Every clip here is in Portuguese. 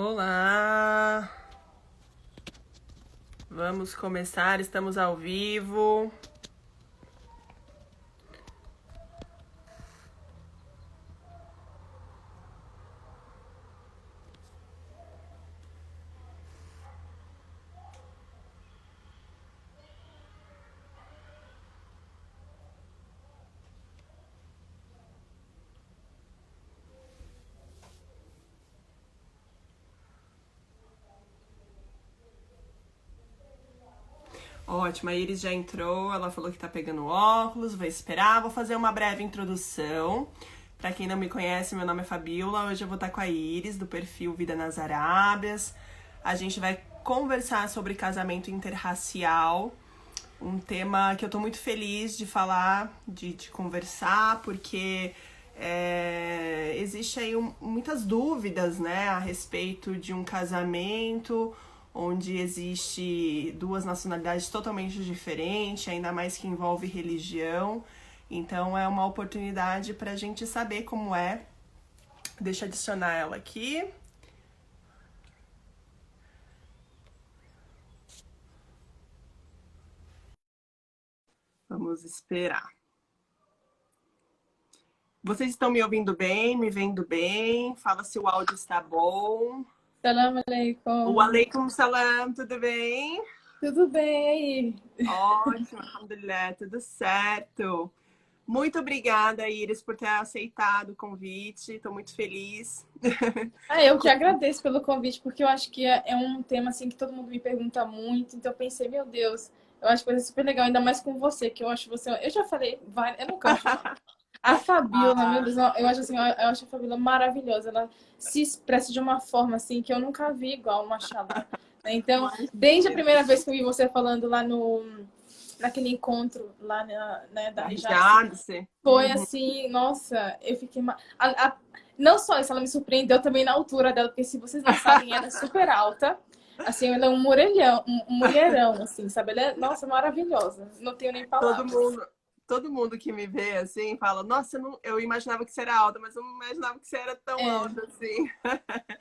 Olá! Vamos começar, estamos ao vivo. Ótimo, a Iris já entrou, ela falou que tá pegando óculos, vou esperar, vou fazer uma breve introdução. Pra quem não me conhece, meu nome é Fabiola, hoje eu vou estar com a Iris, do perfil Vida nas Arábias. A gente vai conversar sobre casamento interracial, um tema que eu tô muito feliz de falar, de conversar, porque existe aí muitas dúvidas, né, a respeito de um casamento onde existe duas nacionalidades totalmente diferentes, ainda mais que envolve religião. Então é uma oportunidade para a gente saber como é. Deixa eu adicionar ela aqui. Vamos esperar. Vocês estão me ouvindo bem, me vendo bem? Fala se o áudio está bom. Salam O aleikum. aleikum salam, tudo bem? Tudo bem aí? Ótimo, alhamdulillah, tudo certo. Muito obrigada, Iris, por ter aceitado o convite. Estou muito feliz. Eu que agradeço pelo convite, porque eu acho que é um tema assim que todo mundo me pergunta muito, então eu pensei, meu Deus, eu acho que vai ser super legal, ainda mais com você, que eu acho você. Eu já falei, eu não canso de falar. A Fabiola, meu Ah, Deus, eu acho assim, eu acho a Fabiola maravilhosa. Ela se expressa de uma forma assim que eu nunca vi igual, mashallah. Então, desde a imagina. primeira vez que eu vi você falando lá naquele encontro lá né, da Da Hijab, Jadse. foi assim, nossa, eu fiquei. Não só isso, ela me surpreendeu também na altura dela, porque se vocês não sabem, ela é super alta. Assim, ela é um mulherão, um mulherão, assim, sabe? Ela é, nossa, maravilhosa. Não tenho nem Todo palavras. mundo, todo mundo que me vê assim fala: Nossa, eu imaginava que você era alta, mas eu não imaginava que você era tão É, alta assim.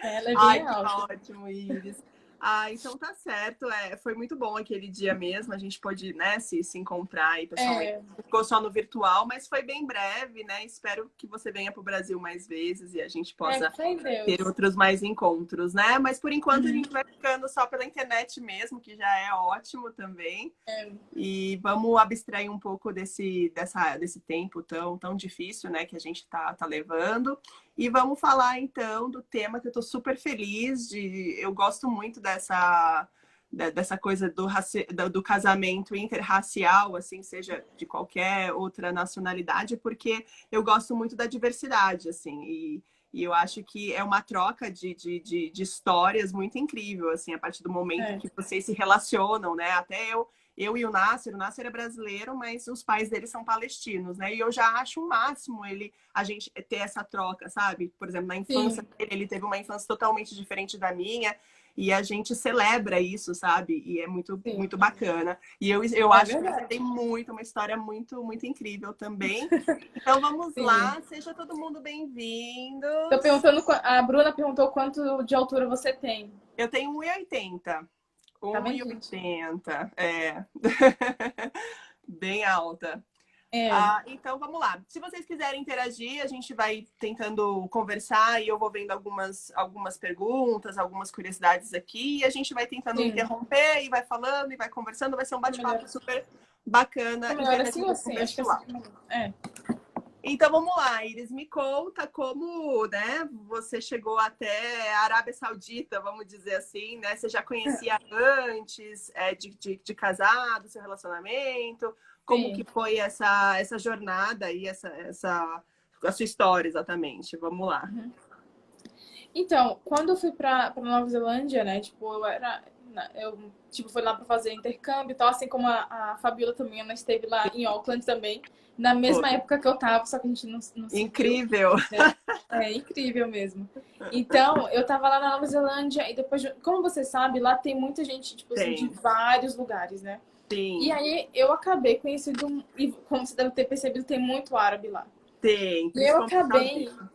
ela é bem Ai, que alta. ótimo, Iris. Ah, então tá certo. Foi muito bom aquele dia mesmo. A gente pôde, né, se encontrar aí pessoalmente. É, Ficou só no virtual, mas foi bem breve, né? Espero que você venha para o Brasil mais vezes e a gente possa fé em ter Deus. outros mais encontros, né? Mas por enquanto a Uhum. gente vai ficando só pela internet mesmo, que já é ótimo também. É, E vamos abstrair um pouco desse tempo tão difícil, né, que a gente tá levando. E vamos falar então do tema que eu tô super feliz de. Eu gosto muito dessa coisa do casamento interracial, assim, seja de qualquer outra nacionalidade, porque eu gosto muito da diversidade, assim, e eu acho que é uma troca de histórias muito incrível, assim, a partir do momento é, que vocês se relacionam, né? Até eu e o Nasser é brasileiro, mas os pais dele são palestinos, né? E eu já acho o máximo a gente ter essa troca, sabe? Por exemplo, na infância sim, dele, ele teve uma infância totalmente diferente da minha, e a gente celebra isso, sabe? E é muito, sim. muito bacana. E eu É acho que você verdade. tem uma história muito, muito incrível também. Então vamos Sim. lá, seja todo mundo Tô bem-vindos. perguntando, a Bruna perguntou quanto de altura você tem. Eu tenho 1,80. Tá bem, gente? 1,80, é. Bem alta. É, Ah, então vamos lá. Se vocês quiserem interagir, a gente vai tentando conversar e eu vou vendo algumas perguntas, algumas curiosidades aqui, e a gente vai tentando sim. interromper e vai falando e vai conversando. Vai ser um Tá melhor. bate-papo super bacana, Tá melhor assim ou interagindo com o assim? Acho que assim pessoal. fica melhor. É. Então vamos lá, Iris, me conta como, né, você chegou até a Arábia Saudita, vamos dizer assim, né? Você já conhecia antes de casar, do seu relacionamento? Como que Sim. foi essa jornada e a sua história exatamente? Vamos lá. Então, quando eu fui pra Nova Zelândia, né, tipo, eu, tipo, fui lá pra fazer intercâmbio e tal, assim como a Fabiola também, ela esteve lá em Auckland também, na mesma Foi. época que eu tava, só que a gente não se viu, Incrível. né? É incrível mesmo. Então, eu tava lá na Nova Zelândia e depois, como você sabe, lá tem muita gente, tipo assim, de Tem, vários lugares, né? E sim, aí eu acabei conhecendo, e como você deve ter percebido, tem muito árabe lá. tem, E eu principalmente na acabei vida.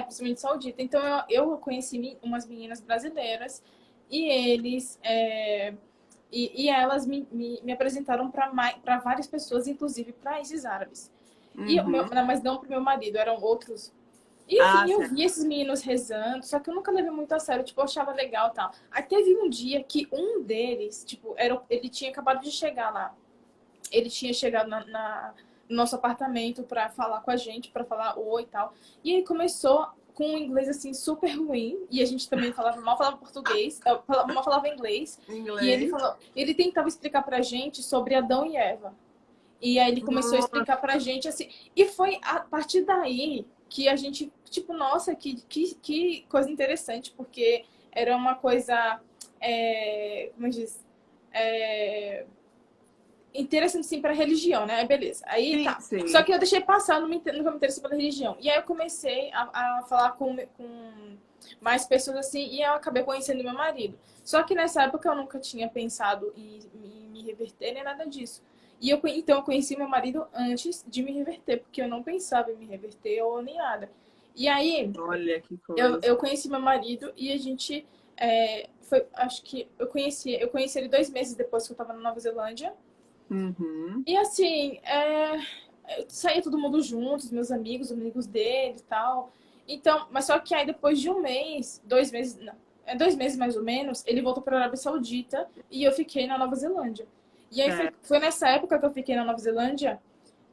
principalmente saudita. Então eu conheci umas meninas brasileiras e eles e elas me apresentaram para várias pessoas, inclusive para esses árabes. E Uhum. mas não pro meu marido, eram outros. E, Ah, enfim, eu certo. vi esses meninos rezando, só que eu nunca levei muito a sério, tipo, eu achava legal e tal. Aí teve um dia que um deles, tipo, ele tinha acabado de chegar lá. Ele tinha chegado no nosso apartamento pra falar com a gente, pra falar oi e tal. E ele começou com um inglês, assim, super ruim. E a gente também mal falava português, mal falava inglês. E Inglês. ele tentava explicar pra gente sobre Adão e Eva. E aí ele começou a Nossa, explicar pra gente assim. E foi a partir daí que a gente, tipo, nossa, que coisa interessante, porque era uma coisa, como diz, é, interessante sim para religião, né? Beleza. Aí sim, tá. Só sim. que eu deixei passar, nunca me interessei pela religião. E aí eu comecei a falar com mais pessoas assim, e eu acabei conhecendo meu marido. Só que nessa época eu nunca tinha pensado em me reverter nem nada disso. Então eu conheci meu marido antes de me reverter, porque eu não pensava em me reverter ou nem nada. E aí Olha que eu, coisa. eu conheci meu marido e a gente acho que eu conheci ele 2 meses depois que eu tava na Nova Zelândia. Uhum. E assim, saía todo mundo juntos, meus amigos, os amigos dele e tal. Então, mas só que aí depois de um mês, 2 meses, não, 2 meses mais ou menos, ele voltou para a Arábia Saudita e eu fiquei na Nova Zelândia. E aí foi, Certo. foi nessa época que eu fiquei na Nova Zelândia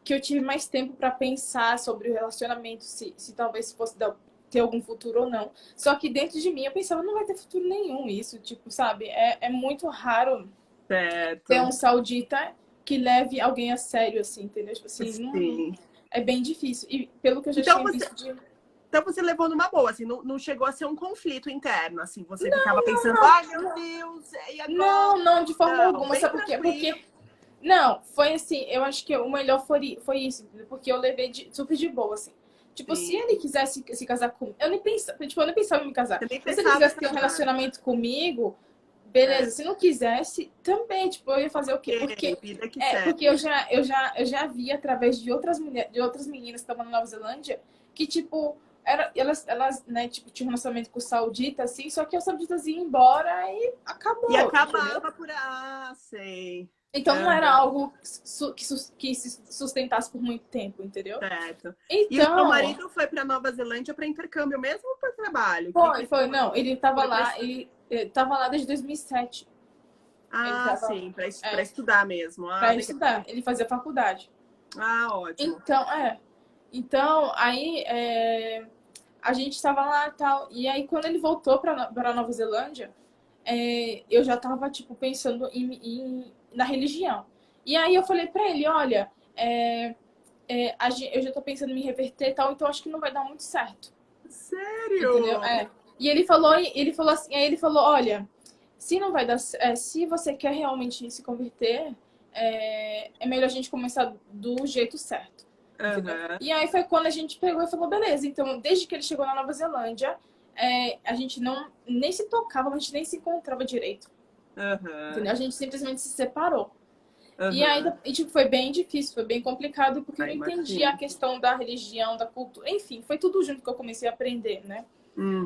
que eu tive mais tempo para pensar sobre o relacionamento, se talvez fosse ter algum futuro ou não. Só que dentro de mim eu pensava, não vai ter futuro nenhum isso, tipo, sabe? É muito raro ter um Certo. saudita que leve alguém a sério, assim, entendeu? Tipo assim, Sim. é bem difícil. E pelo que eu já Então tinha você, visto de. então você levou numa boa, assim, não chegou a ser um conflito interno, assim, você ficava pensando, ai meu Deus, e agora? Não, não, de forma Não, alguma. bem Sabe por quê? tranquilo. Não, foi assim, eu acho que o melhor foi isso, entendeu? Porque eu levei super de boa, assim. Tipo, se Sim. ele quisesse se casar comigo, eu nem pensava em me casar. Você nem Mas se ele pensava em quisesse ter um casar. relacionamento comigo, beleza. É. Se não quisesse, também, tipo, eu ia fazer o quê? Ok, vida que Porque segue. eu já vi através de outras mulheres, de outras meninas que estavam na Nova Zelândia, que, tipo, elas, né, tipo, tinham um relacionamento com o saudita, assim, só que o saudita ia embora e E acabou, entendeu? acabava por. Ah, sei. Então não era Aham, algo que se sustentasse por muito tempo, entendeu? certo. E o seu Então, marido foi para Nova Zelândia para intercâmbio mesmo ou para trabalho? foi, foi, não, ele tava lá desde 2007. Ele Ah, tava, sim, para é, estudar mesmo. Ah, pra legal. estudar, ele fazia faculdade. Ah, ótimo. Então, aí a gente estava lá e tal. E aí, quando ele voltou para Nova Zelândia, eu já estava tipo, pensando na religião. E aí eu falei para ele, olha, eu já estou pensando em me reverter e tal, então acho que não vai dar muito certo. Entendeu? Sério? E ele falou assim, aí ele falou, olha, se não vai dar, se você quer realmente se converter, é melhor a gente começar do jeito certo. Entendeu? Aham, E aí foi quando a gente pegou e falou, beleza, então desde que ele chegou na Nova Zelândia, a gente não nem se tocava, a gente nem se encontrava direito. aham, Entendeu? A gente simplesmente se separou. E aí, aham. tipo, foi bem difícil, foi bem complicado, porque eu Ah, não entendia a imagino. questão da religião, da cultura, enfim, foi tudo junto que eu comecei a aprender, né?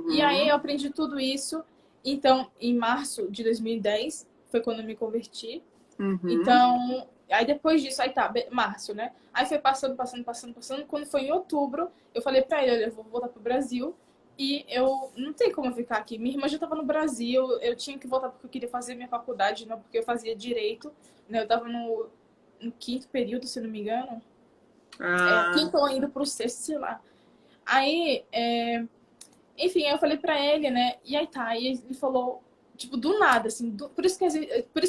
E aí Uhum, eu aprendi tudo isso. Então, em março de 2010, foi quando eu me converti. uhum, Então, aí depois disso, aí tá, março, né? Aí foi passando, passando, passando, passando. Quando foi em outubro, eu falei pra ele, olha, eu vou voltar pro Brasil e eu não tem como eu ficar aqui. Minha irmã já tava no Brasil, eu tinha que voltar porque eu queria fazer minha faculdade, não porque eu fazia direito, né? Eu tava no quinto período, se não me engano. ah, Quinto ou indo pro sexto, sei lá. Aí, enfim, aí eu falei pra ele, né? E aí tá, e ele falou, tipo, do nada, assim. Por isso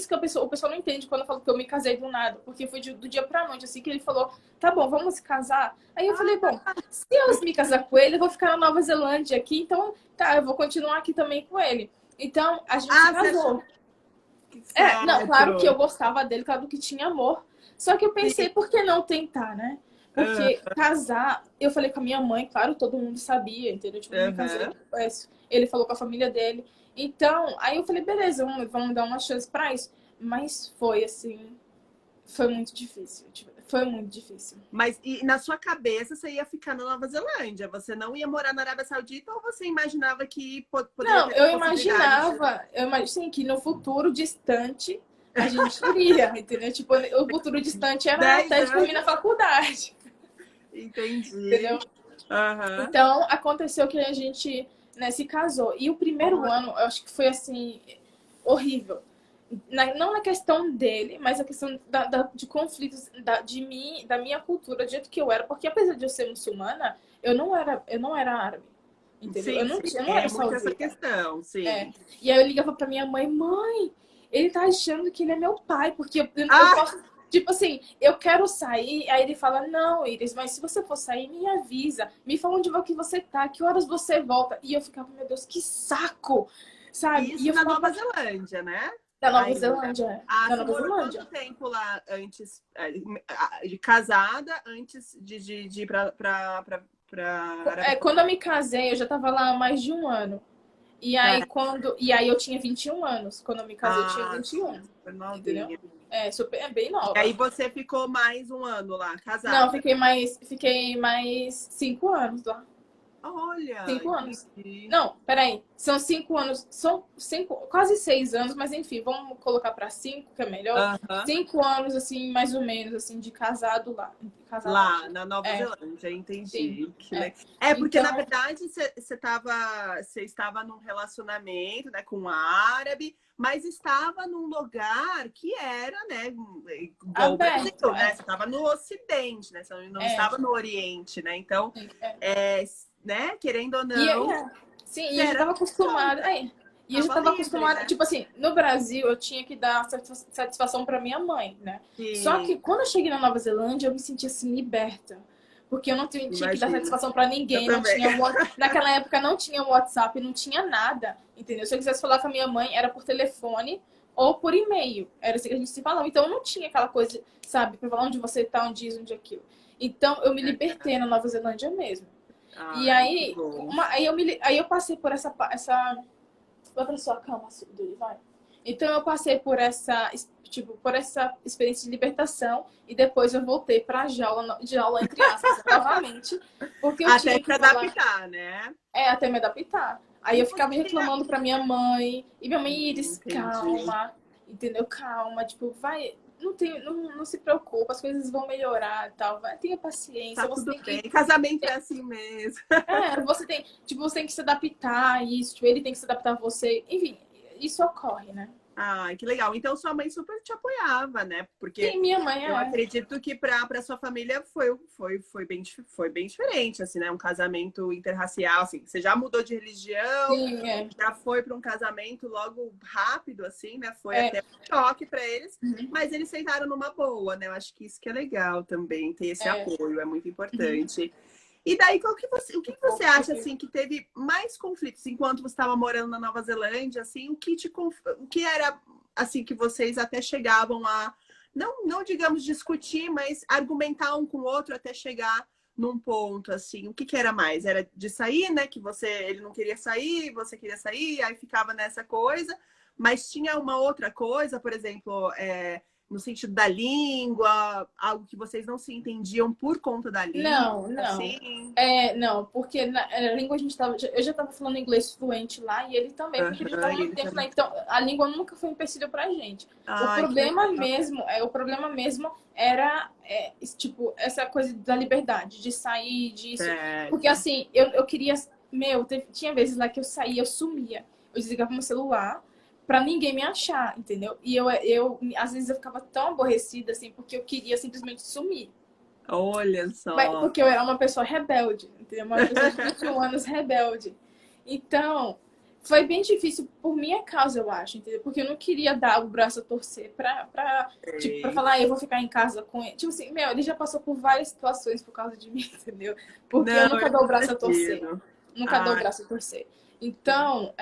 que o pessoal não entende quando eu falo que eu me casei do nada, porque foi do dia pra noite, assim, que ele falou, tá bom, vamos se casar. Aí eu falei, bom, se eu me casar com ele, eu vou ficar na Nova Zelândia aqui, então tá, eu vou continuar aqui também com ele. Então a gente se ah, você achou casou. que Não, claro que eu certo? gostava dele, claro que tinha amor. Só que eu pensei, Sim, por que não tentar, né? Porque casar, eu falei com a minha mãe, claro, todo mundo sabia, entendeu? Tipo, eu me casei, aham. ele falou com a família dele. Então, aí eu falei, beleza, vamos dar uma chance pra isso. Mas foi assim, foi muito difícil. Tipo, Foi muito difícil. Mas e na sua cabeça você ia ficar na Nova Zelândia? Você não ia morar na Arábia Saudita ou você imaginava que poderia Não, ter eu a possibilidade de... imaginava, sim, que no futuro distante a gente iria, entendeu? Tipo, o futuro distante era 10 até de anos? terminar a faculdade, Entendi. entendeu? Aham. Então, aconteceu que a gente, né, se casou. E o primeiro Olha. ano, eu acho que foi, assim, horrível. Não na questão dele, mas a questão de conflitos da minha cultura, do jeito que eu era. Porque apesar de eu ser muçulmana, eu não era árabe. Entendeu? Sim, sim. Eu não É era muito essa saudita. questão, É. sim. E aí eu ligava pra minha mãe, mãe, ele tá achando que ele é meu pai, porque eu Ah, posso. Tipo assim, eu quero sair, aí ele fala, não, Iris, mas se você for sair, me avisa, me fala onde que você tá, que horas você volta. E eu ficava, meu Deus, que saco, sabe? E isso eu na ficava Nova Zelândia, né? da Nova Ainda. Zelândia, Ah, da você Nova morou quanto Zelândia. tempo lá antes de casada, antes de ir Arábia Quando eu me casei, eu já tava lá há mais de um ano. Saudita? E aí eu tinha 21 anos. Quando eu me casei, eu tinha Ah, 21, super entendeu? novinha. É bem E aí nova. você ficou mais um ano lá, Não, casada. fiquei mais 5 anos lá. Olha, 5 anos. entendi. Não, peraí. São 5 anos. São quase 6 anos, mas enfim, vamos colocar para 5, que é melhor. Aham. 5 anos, assim, mais ou menos, assim, de casado lá. Casado lá. Lá na Nova É, Zelândia, sim. entendi. Que É. legal. É, porque na Então, verdade você estava num relacionamento, né, com um árabe, mas estava num lugar que era, né, igual o Brasil, aberto. né? Você estava no Ocidente, né? Você não É, estava no Oriente, né? Então, é. né, querendo ou E, não, sim, você e eu já era estava acostumada. solta, E eu já tava estava livre, acostumada. né? Tipo assim, no Brasil eu tinha que dar satisfação para minha mãe, né? Só Sim, que quando eu cheguei na Nova Zelândia, eu me senti assim, liberta. Porque eu não tinha que dar imagino. satisfação para Eu ninguém, não também. tinha. Naquela época não tinha WhatsApp, não tinha nada, entendeu? Se eu quisesse falar com a minha mãe, era por telefone ou por e-mail. Era assim que a gente se falava. Então eu não tinha aquela coisa, sabe, para falar onde você tá, onde isso, onde aquilo. Então eu me libertei na Nova Zelândia mesmo. E Ai, que aí, bom. aí eu passei por essa. Vai pra sua cama, Duri, vai. Então eu passei por essa, tipo, por essa experiência de libertação e depois eu voltei pra jaula entre aspas, novamente, porque eu Até tinha se que falar, adaptar, né? até me adaptar. Aí E eu você ficava reclamando pra minha mãe, e minha mãe, Iris, entendi. calma, entendeu? Calma, tipo, vai, não se preocupa, as coisas vão melhorar e tal, vai, tenha paciência, Tá você tudo tem bem. que Casamento é assim mesmo. você tem que se adaptar a isso, tipo, ele tem que se adaptar a você. Enfim, isso ocorre, né? Ai, que legal. Então sua mãe super te apoiava, né? Porque Sim, minha mãe eu é. acredito que para sua família foi bem diferente, assim, né? Um casamento interracial, assim. Você já mudou de religião, Sim, é. já foi para um casamento logo rápido, assim, né? Foi É. até um choque para eles, Uhum. mas eles sentaram numa boa, né? Eu acho que isso que é legal também, ter esse É. apoio, é muito Uhum. importante. E daí, o que você acha, Porque assim, que teve mais conflitos enquanto você estava morando na Nova Zelândia, assim, o que era, assim, que vocês até chegavam a, não digamos discutir, mas argumentar um com o outro até chegar num ponto, assim, o que era mais? Era de sair, né, que ele não queria sair, você queria sair, aí ficava nessa coisa, mas tinha uma outra coisa, por exemplo, no sentido da língua, algo que vocês não se entendiam por conta da língua, não. assim. Não, porque na língua eu já estava falando inglês fluente lá e ele também, porque ele já estava Aham, muito ele tempo lá. também. Então, a língua nunca foi um empecilho pra gente. Ai, que legal. O problema mesmo era, tipo, essa coisa da liberdade, de sair disso. Porque Certo. assim, eu queria, tinha vezes lá que eu saía, eu sumia. Eu desligava meu celular pra ninguém me achar, entendeu? E às vezes eu ficava tão aborrecida, assim, porque eu queria simplesmente sumir. Olha Mas, só. porque eu era uma pessoa rebelde, entendeu? Uma pessoa de 21 anos rebelde. Então, foi bem difícil por minha causa, eu acho, entendeu? Porque eu não queria dar o braço a torcer tipo, pra Sei. falar, eu vou ficar em casa com ele. Tipo assim, ele já passou por várias situações por causa de mim, entendeu? Porque eu Não, nunca eu dou o braço a torcer. imagino. Nunca dou o Ai, braço a torcer. Então,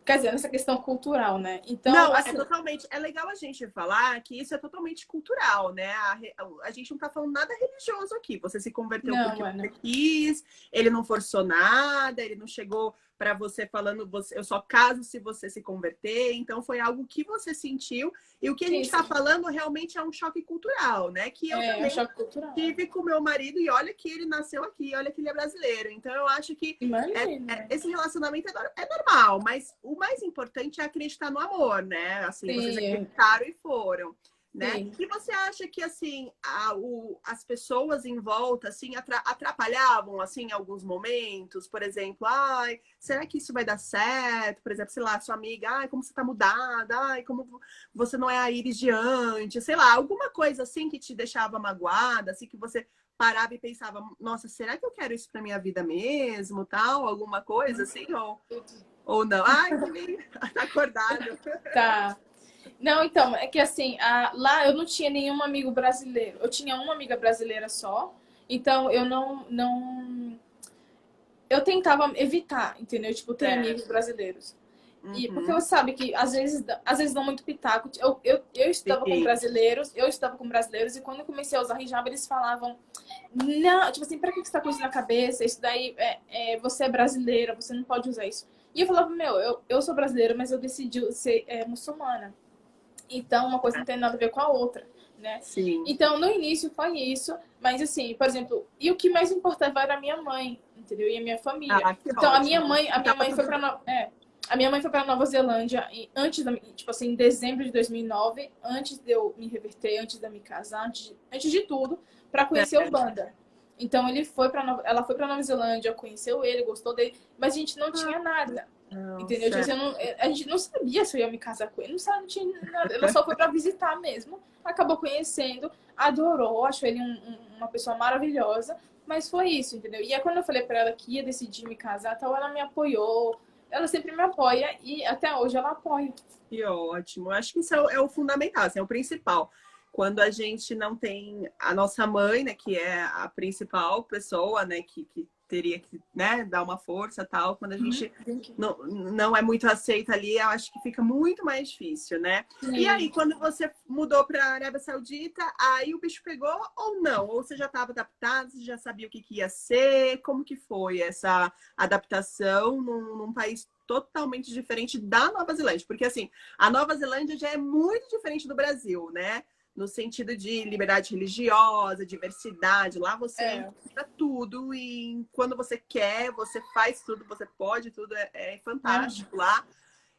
Quer dizer, nessa questão cultural, né? Então, Não, é assim, totalmente. É legal a gente falar que isso é totalmente cultural, né? A gente não tá falando nada religioso aqui. Você se converteu não, porque mano. você quis, ele não forçou nada, ele não chegou para você falando, eu só caso se você se converter. Então foi algo que você sentiu. E o que a Sim, gente está sim. falando realmente é um choque cultural, né? Que eu É um também choque cultural. tive com meu marido e olha que ele nasceu aqui, olha que ele é brasileiro. Então eu acho que Imagina. esse relacionamento é normal, mas o mais importante é acreditar no amor, né? Assim, vocês Sim, acreditaram e foram, né? sim. E você acha que assim as pessoas em volta assim atrapalhavam assim em alguns momentos, por exemplo, ai, será que isso vai dar certo? Por exemplo, sei lá, sua amiga, ai, como você tá mudada, ai, como você não é a Iris de antes, sei lá, alguma coisa assim que te deixava magoada, assim que você parava e pensava, nossa, será que eu quero isso para minha vida mesmo, tal, alguma coisa assim ou não? Ai, também tá acordado. Tá. Não, então, é que assim, lá eu não tinha nenhum amigo brasileiro. Eu tinha uma amiga brasileira só. Então eu não. Eu tentava evitar, entendeu? Tipo, ter amigos Certo. brasileiros. E porque Uhum. você sabe que às vezes dão muito pitaco. Eu estudava com Sim. brasileiros, e quando eu comecei a usar hijab, eles falavam, não, tipo assim, pra que você tá com isso na cabeça? Isso daí você é brasileira, você não pode usar isso. E eu falava, meu, eu sou brasileira, mas eu decidi ser muçulmana. Então, uma coisa não tem nada a ver com a outra, né? Sim. Então, no início foi isso, mas assim, por exemplo, e o que mais importava era a minha mãe, entendeu? E a minha família. Ah, que Então, ótimo. a minha Tava mãe foi tudo para a minha mãe foi para Nova Zelândia antes da, tipo assim, em dezembro de 2009, antes de eu me reverter, antes de eu me casar, antes de tudo, para conhecer o certo. Banda. Então ela foi para Nova Zelândia, conheceu ele, gostou dele, mas a gente não tinha nada. Não, Entendeu? Tipo assim, certo. a gente não sabia se eu ia me casar com ele, não, sabe, não tinha nada. Ela só foi pra visitar mesmo, acabou conhecendo, adorou, achou ele uma pessoa maravilhosa, mas foi isso, entendeu? E aí quando eu falei pra ela que ia decidir me casar, tal, ela me apoiou, ela sempre me apoia e até hoje ela apoia. Que ótimo. Acho que isso é o fundamental, assim, é o principal. Quando a gente não tem a nossa mãe, né, que é a principal pessoa, né, que teria que, né, dar uma força tal, quando a Uhum. gente não é muito aceita ali, eu acho que fica muito mais difícil, né? E aí, Sim. quando você mudou para a Arábia Saudita, aí o bicho pegou ou não? Ou você já estava adaptado, você já sabia o que ia ser? Como que foi essa adaptação num país totalmente diferente da Nova Zelândia? Porque, assim, a Nova Zelândia já é muito diferente do Brasil, né? No sentido de liberdade religiosa, diversidade. Lá você É, encontra tudo e quando você quer, você faz tudo, você pode tudo. É né? fantástico lá.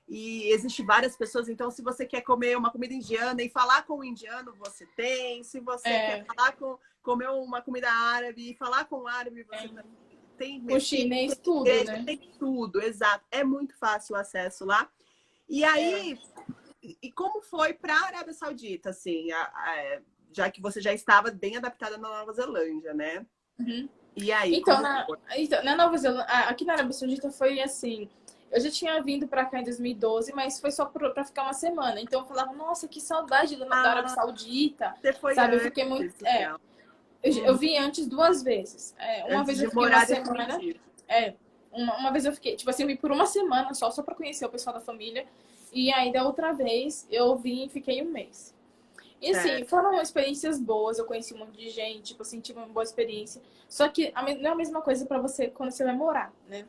E existe várias pessoas, então se você quer comer uma comida indiana e falar com o indiano, você tem. Se você quer É, comer uma comida árabe e falar com o árabe, você é. também tem O mesquita, chinês, tem tudo, igreja, né? tem tudo, exato. É muito fácil o acesso lá. E É. aí, e como foi para a Arábia Saudita, assim, já que você já estava bem adaptada na Nova Zelândia, né? Uhum. E aí, Então, como foi? na Nova Zelândia, aqui na Arábia Saudita foi assim. Eu já tinha vindo pra cá em 2012, mas foi só pra ficar uma semana. Então eu falava, nossa, que saudade da Arábia Ah, Saudita, você foi sabe? Eu fiquei muito. antes, legal. Eu Uhum. vim antes duas vezes. Uma Antes vez de eu fiquei uma morar semana. definitivo. É, uma vez eu fiquei, tipo assim, eu vim por uma semana só pra conhecer o pessoal da família. E aí da outra vez eu vim e fiquei um mês. E assim, Certo, foram experiências boas, eu conheci um monte de gente, tipo assim, tive uma boa experiência. Só que não é a mesma coisa pra você quando você vai morar, né?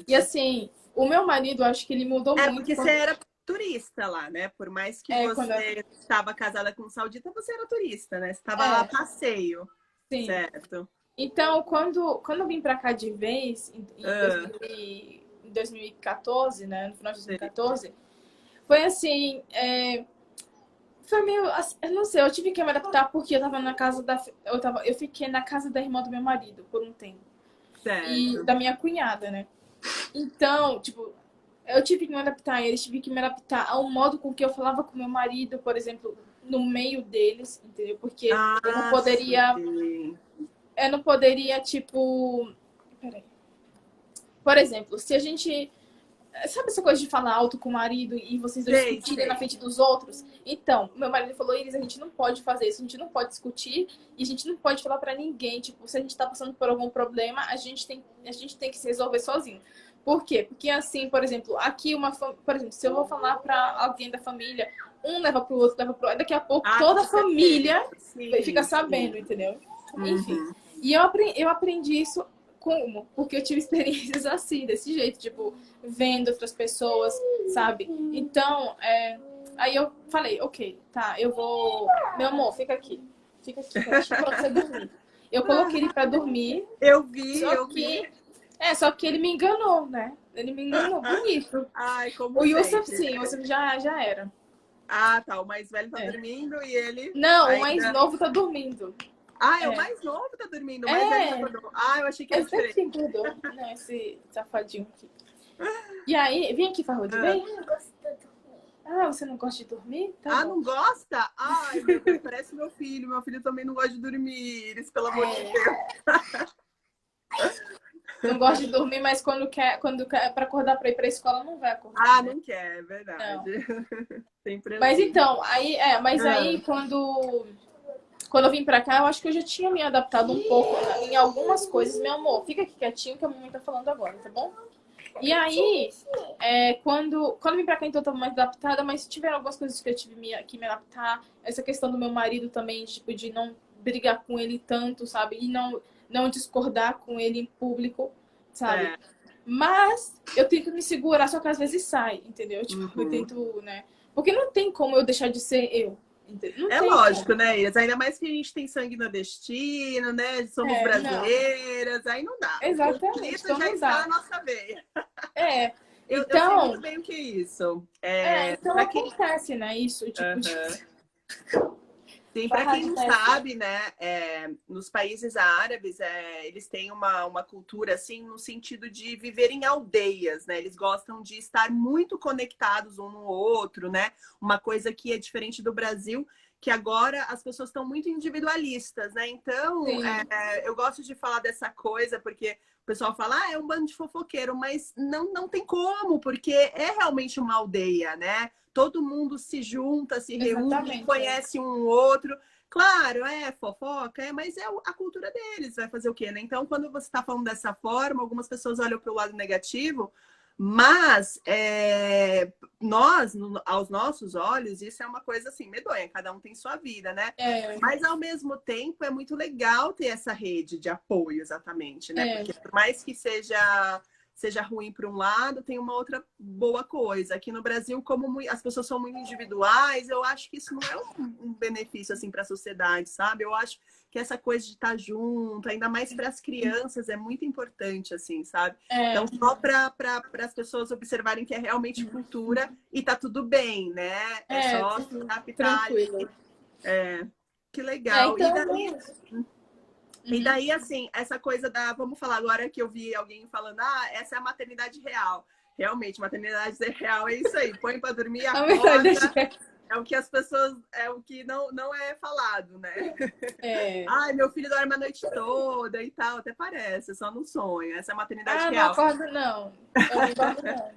E certo. assim, o meu marido, eu acho que ele mudou É, muito porque você quando, era turista lá, né? Por mais que quando você estava casada com um saudita, você era turista, né? Você estava lá a é, passeio, sim. certo? Então, quando eu vim pra cá de vez, Ah, em 2014, né, no final de sei. 2014, foi assim, foi meio, eu não sei, eu tive que me adaptar porque eu tava na casa eu fiquei na casa da irmã do meu marido por um tempo. E Certo. da minha cunhada, né? Então, tipo, eu tive que me adaptar, eles tive que me adaptar ao modo com que eu falava com meu marido, por exemplo, no meio deles, entendeu? Porque Ah, sim. eu não poderia, tipo, peraí. Por exemplo, se a gente, sabe essa coisa de falar alto com o marido e vocês dois Sei, discutirem na sei. frente dos outros? Então, meu marido falou, Iris, a gente não pode fazer isso, a gente não pode discutir e a gente não pode falar pra ninguém, tipo, se a gente tá passando por algum problema, a gente tem que se resolver sozinho. Por quê? Porque assim, por exemplo, aqui por exemplo, se eu vou falar para alguém da família, um leva pro outro, leva pro outro, daqui a pouco toda a com certeza. família Sim, fica sim. sabendo, entendeu? Enfim. Uhum. E eu aprendi isso como? Porque eu tive experiências assim, desse jeito, tipo, vendo outras pessoas, sabe? Então, aí eu falei, ok, tá, eu vou. Meu amor, fica aqui. Fica aqui, quietinho pra você dormir. Eu coloquei ele pra dormir, Eu vi, só eu que. vi. Só que ele me enganou, né? Ele me enganou, bonito. Ai, como O Yusuf, sempre. sim, o Yusuf já era. Ah, tá. O mais velho tá É. dormindo e ele Não, o mais ainda. novo tá dormindo. Ah, é o É. mais novo que tá dormindo, o mais velho já É, acordou. Ah, eu achei que era esse diferente. daqui acordou. Não, esse safadinho aqui. E aí, vem aqui, Farrude, Ah, vem. Ah, você não gosta de dormir? Tá ah, bom. não gosta? Ai, meu Deus, parece meu filho. Meu filho também não gosta de dormir, pelo amor de Deus. Não gosta de dormir, mas quando quer para acordar para ir para a escola, não vai acordar, Ah, né? não quer, é Não. verdade. Sempre Mas assim. então, mas Ah, aí quando eu vim pra cá, eu acho que eu já tinha me adaptado um pouco em algumas coisas. Meu amor, fica aqui quietinho que a mamãe tá falando agora, tá bom? E aí, quando eu vim pra cá, então eu tava mais adaptada, mas tiveram algumas coisas que eu tive que me adaptar. Essa questão do meu marido também, tipo, de não brigar com ele tanto, sabe? E não discordar com ele em público, sabe? é. Mas eu tento me segurar, só que às vezes sai, entendeu? Tipo, eu Uhum. tento, né? Porque não tem como eu deixar de ser eu. Não É tem lógico, como. né, Iris? Ainda mais que a gente tem sangue nordestino, né? Somos Não. brasileiras, aí não dá. O Exatamente, conflito então já não está na dá. nossa veia. É, Eu sei muito então, bem o que é isso. então Para quem, acontece, né? Isso, tipo, de aham. Sim, para farra quem de não festa. sabe, né, nos países árabes, eles têm uma cultura, assim, no sentido de viver em aldeias, né? Eles gostam de estar muito conectados um no outro, né? Uma coisa que é diferente do Brasil, que agora as pessoas estão muito individualistas, né? Então, Sim, eu gosto de falar dessa coisa, porque o pessoal fala, ah, é um bando de fofoqueiro, mas não tem como, porque é realmente uma aldeia, né? Todo mundo se junta, se reúne, exatamente. conhece um outro. Claro, é fofoca, mas é a cultura deles, vai fazer o quê, né? Então, quando você está falando dessa forma, algumas pessoas olham para o lado negativo, mas nós, aos nossos olhos, isso é uma coisa assim, medonha, cada um tem sua vida, né? É, Mas ao mesmo tempo é muito legal ter essa rede de apoio, exatamente, né? é, Porque por mais que seja ruim para um lado, tem uma outra boa coisa. Aqui no Brasil, como as pessoas são muito individuais, eu acho que isso não é um benefício assim para a sociedade, sabe? Eu acho que essa coisa de estar junto, ainda mais para as crianças, é muito importante, assim, sabe? é, Então, só para as pessoas observarem que é realmente cultura e tá tudo bem, né? É só se tudo adaptar ali. tranquilo. Que legal. Então, é isso. E Uhum. daí, assim, essa coisa da. Vamos falar agora que eu vi alguém falando, ah, essa é a maternidade real. Realmente, maternidade real é isso aí. Põe para dormir, A verdade acorda. é, É o que as pessoas. É o que não é falado, né? é. Ai, meu filho dorme a noite toda e tal. Até parece, só no sonho. Essa é a maternidade Ah, não real. acordo não. Eu não acordo não.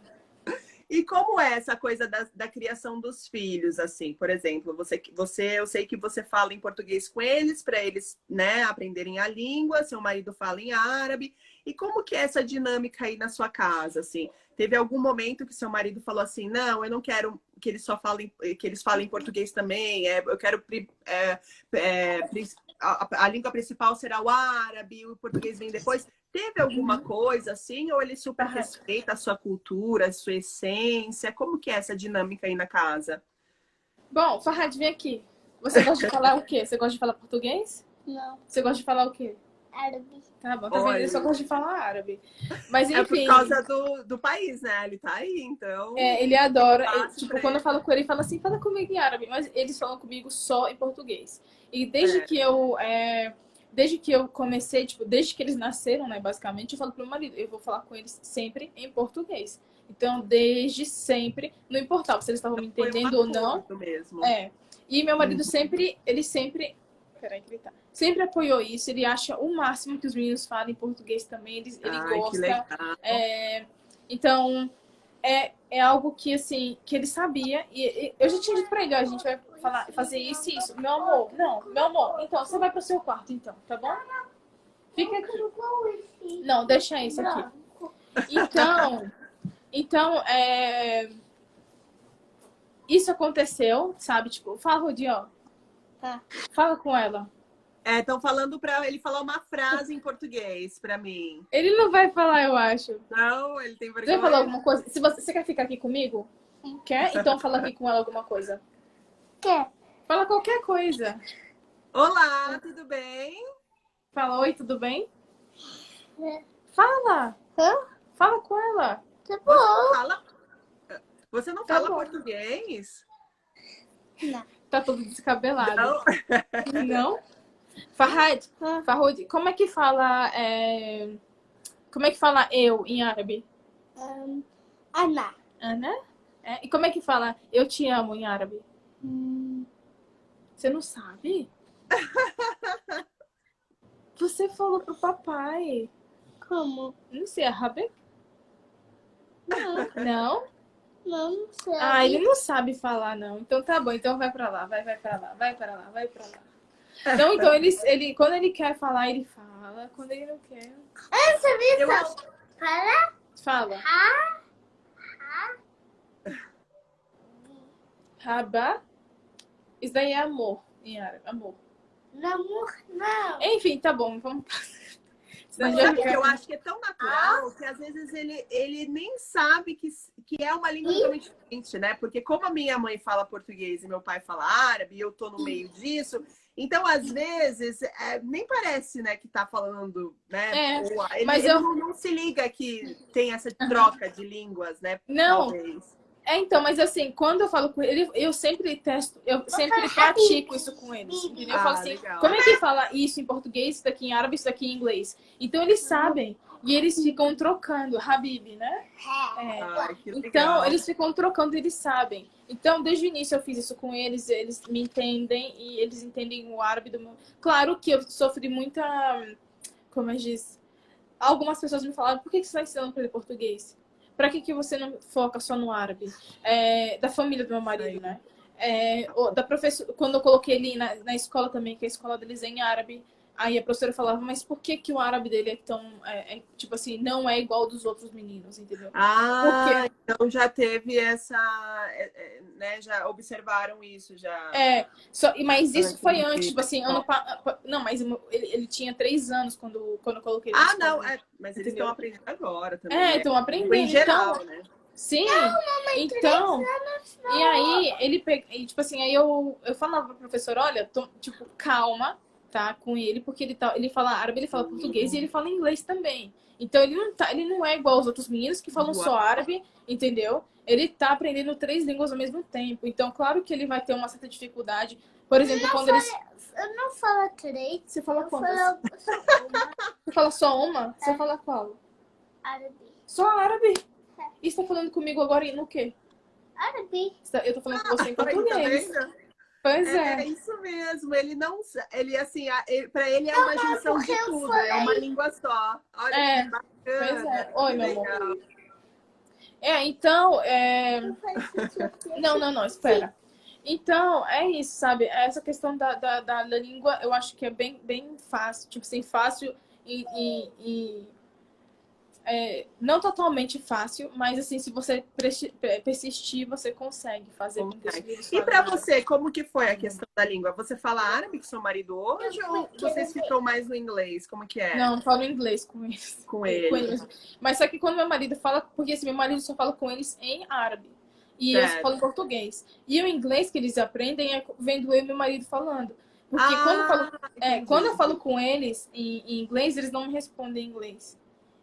E como é essa coisa da criação dos filhos, assim, por exemplo, eu sei que você fala em português com eles, para eles, né, aprenderem a língua, seu marido fala em árabe. E como que é essa dinâmica aí na sua casa, assim? Teve algum momento que seu marido falou assim, não, eu não quero que eles que eles falem português também, eu quero a língua principal será o árabe, o português vem depois. Teve alguma coisa assim, ou ele super Farra- respeita a sua cultura, a sua essência? Como que é essa dinâmica aí na casa? Bom, Farhad, vem aqui. Você gosta de falar o quê? Você gosta de falar português? Não, Você gosta de falar o quê? árabe. Tá bom, tá vendo? Ele só Olha, gosta de falar árabe. Mas é por enfim, causa do país, né? Ele tá aí, então ele adora. fácil Tipo, pra quando eu ele. falo com ele, ele fala assim, fala comigo em árabe. Mas eles falam comigo só em português. E desde É. que eu comecei, tipo, desde que eles nasceram, né, basicamente, eu falo pro meu marido, eu vou falar com eles sempre em português. Então, desde sempre, não importava se eles estavam me Foi um entendendo ou não, acordo mesmo. é. E meu marido Uhum. sempre, peraí que ele tá, sempre apoiou isso, ele acha o máximo que os meninos falem português também, ele Ai, que gosta. legal. Então, é algo que, assim, que ele sabia, e eu já tinha dito pra ele, ó, a gente vai fazer isso e isso. Meu amor, não, meu amor, então, você vai pro seu quarto, então, tá bom? Fica aqui. Não, deixa esse aqui. Então, isso aconteceu, sabe? Tipo, fala, Rodi, ó. Tá. Fala com ela. Estão falando para ele falar uma frase em português para mim. Ele não vai falar, eu acho. Não, ele tem Você vai vergonha. falar alguma coisa? Se você quer ficar aqui comigo? Quer? Então fala aqui com ela alguma coisa. Quer? Fala qualquer coisa. Olá, tudo bem? Fala, oi, tudo bem? É. Fala. Hã? Fala com ela. Tá bom. Você não Tá fala bom. português? Não. Tá todo descabelado. Não. Não? Farhad, como é que fala eu em árabe? Ana. Ana? E como é que fala eu te amo em árabe? Você não sabe? Você falou pro papai. Como? Não sei, árabe? Não. Não? Não sei. Ele não sabe falar, não. Então tá bom, então vai pra lá, vai pra lá, vai pra lá, vai pra lá. Não, então quando ele quer falar, ele fala. Quando ele não quer, Eu acho... fala. Rabá. Isso daí é amor em árabe, amor. Namor, não. Enfim, tá bom, vamos. Senão Mas já sabe que fica- eu acho que é tão natural que às vezes ele nem sabe que é uma língua totalmente diferente, né? Porque como a minha mãe fala português e meu pai fala árabe, e eu tô no meio disso, então às vezes nem parece, né, que tá falando, né? Ele mas não se liga que tem essa troca de línguas, né? Não. Talvez. Então, mas assim, quando eu falo com ele, eu sempre testo, eu sempre pratico isso com eles. Entendeu? Eu falo assim, legal. como é que fala isso em português, isso daqui em árabe, isso daqui em inglês? Então eles sabem. E eles ficam trocando, Habib, né? Ai, que legal. Então, eles ficam trocando, eles sabem. Então, desde o início eu fiz isso com eles, eles me entendem e eles entendem o árabe do meu. Claro que eu sofri muita. Como eu disse? Algumas pessoas me falaram, por que você está ensinando para ele português? Para que você não foca só no árabe? Da família do meu marido, né? Da professora, quando eu coloquei ele na escola também, que a escola deles é em árabe, aí a professora falava, mas por que o árabe dele é tão, tipo assim, não é igual dos outros meninos, entendeu? Então já teve essa, né, já observaram isso, já. Mas isso foi antes, tipo assim, não, mas ele tinha 3 anos quando eu coloquei ele na escola. Não, mas eles entendeu? estão aprendendo agora também. Estão aprendendo. Em geral, né? Sim, então, e aí ele tipo assim, aí eu falava pro professor, olha, tipo, calma, tá, com ele, porque ele fala árabe, ele fala português e ele fala inglês também. Então ele não é igual aos outros meninos que falam só árabe, entendeu? Ele tá aprendendo 3 línguas ao mesmo tempo. Então, claro que ele vai ter uma certa dificuldade. Por exemplo, quando eles. Eu não falo 3. Você fala quantas? Só uma. Você fala só uma? Você fala qual? Árabe. Só árabe? E você tá falando comigo agora no quê? Árabe. Eu tô falando com você em Tá português. vendo? Pois É isso mesmo. Ele não, ele assim, para ele é uma junção de tudo, é uma língua só. Olha que bacana. Pois é. Oi, que meu legal. amor. Então, Não, espera. Então, é isso, sabe? Essa questão da língua, eu acho que é bem, bem fácil. Tipo assim, fácil e não totalmente fácil, mas assim, se você persistir, você consegue fazer com que os filhos E para falem. você, como que foi a questão da língua? Você fala árabe com seu marido hoje ou vocês ficam mais no inglês? Como que é? Não, eu falo inglês com eles. Com eles. Mas só que quando meu marido fala, porque assim, meu marido só fala com eles em árabe. E eu só falo português. E o inglês que eles aprendem é vendo eu e meu marido falando. Porque quando eu falo com eles em inglês, eles não me respondem em inglês.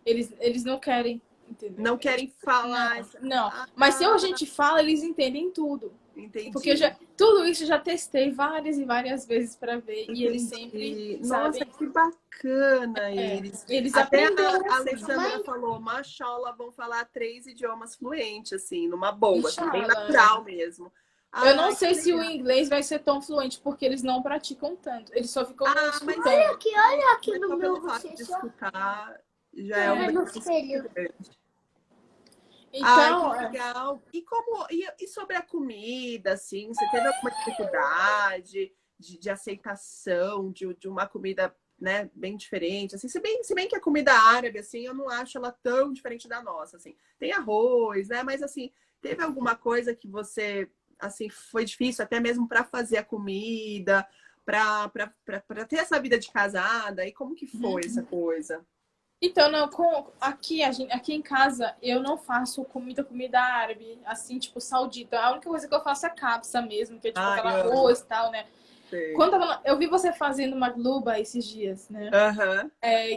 Eles não querem, entendeu? Não querem falar. Não. Mas se a gente fala, eles entendem tudo. Entendi. Porque tudo isso eu já testei várias e várias vezes para ver. Entendi. E eles sempre Nossa, sabem. que bacana, Iris. Eles até aprenderam a Alessandra falou, mashallah, vão falar 3 idiomas fluentes, assim, numa boa, assim, bem natural mesmo. Eu não sei se o inglês vai ser tão fluente, porque eles não praticam tanto. Eles só ficam escutando. Olha aqui no meu fato de escutar, já é um espelho. Então, que legal. E sobre a comida, assim, você teve alguma dificuldade de aceitação de uma comida né, bem diferente, assim, se bem que a comida árabe, assim, eu não acho ela tão diferente da nossa, assim. Tem arroz, né, mas, assim, teve alguma coisa que você, assim, foi difícil até mesmo para fazer a comida, para ter essa vida de casada, e como que foi essa coisa? Então, não, aqui em casa eu não faço comida árabe, assim, tipo, saudita. A única coisa que eu faço é capsa mesmo, que é tipo Ai, aquela amo. arroz e tal, né? Sei. Eu vi você fazendo magluba esses dias, né? Aham.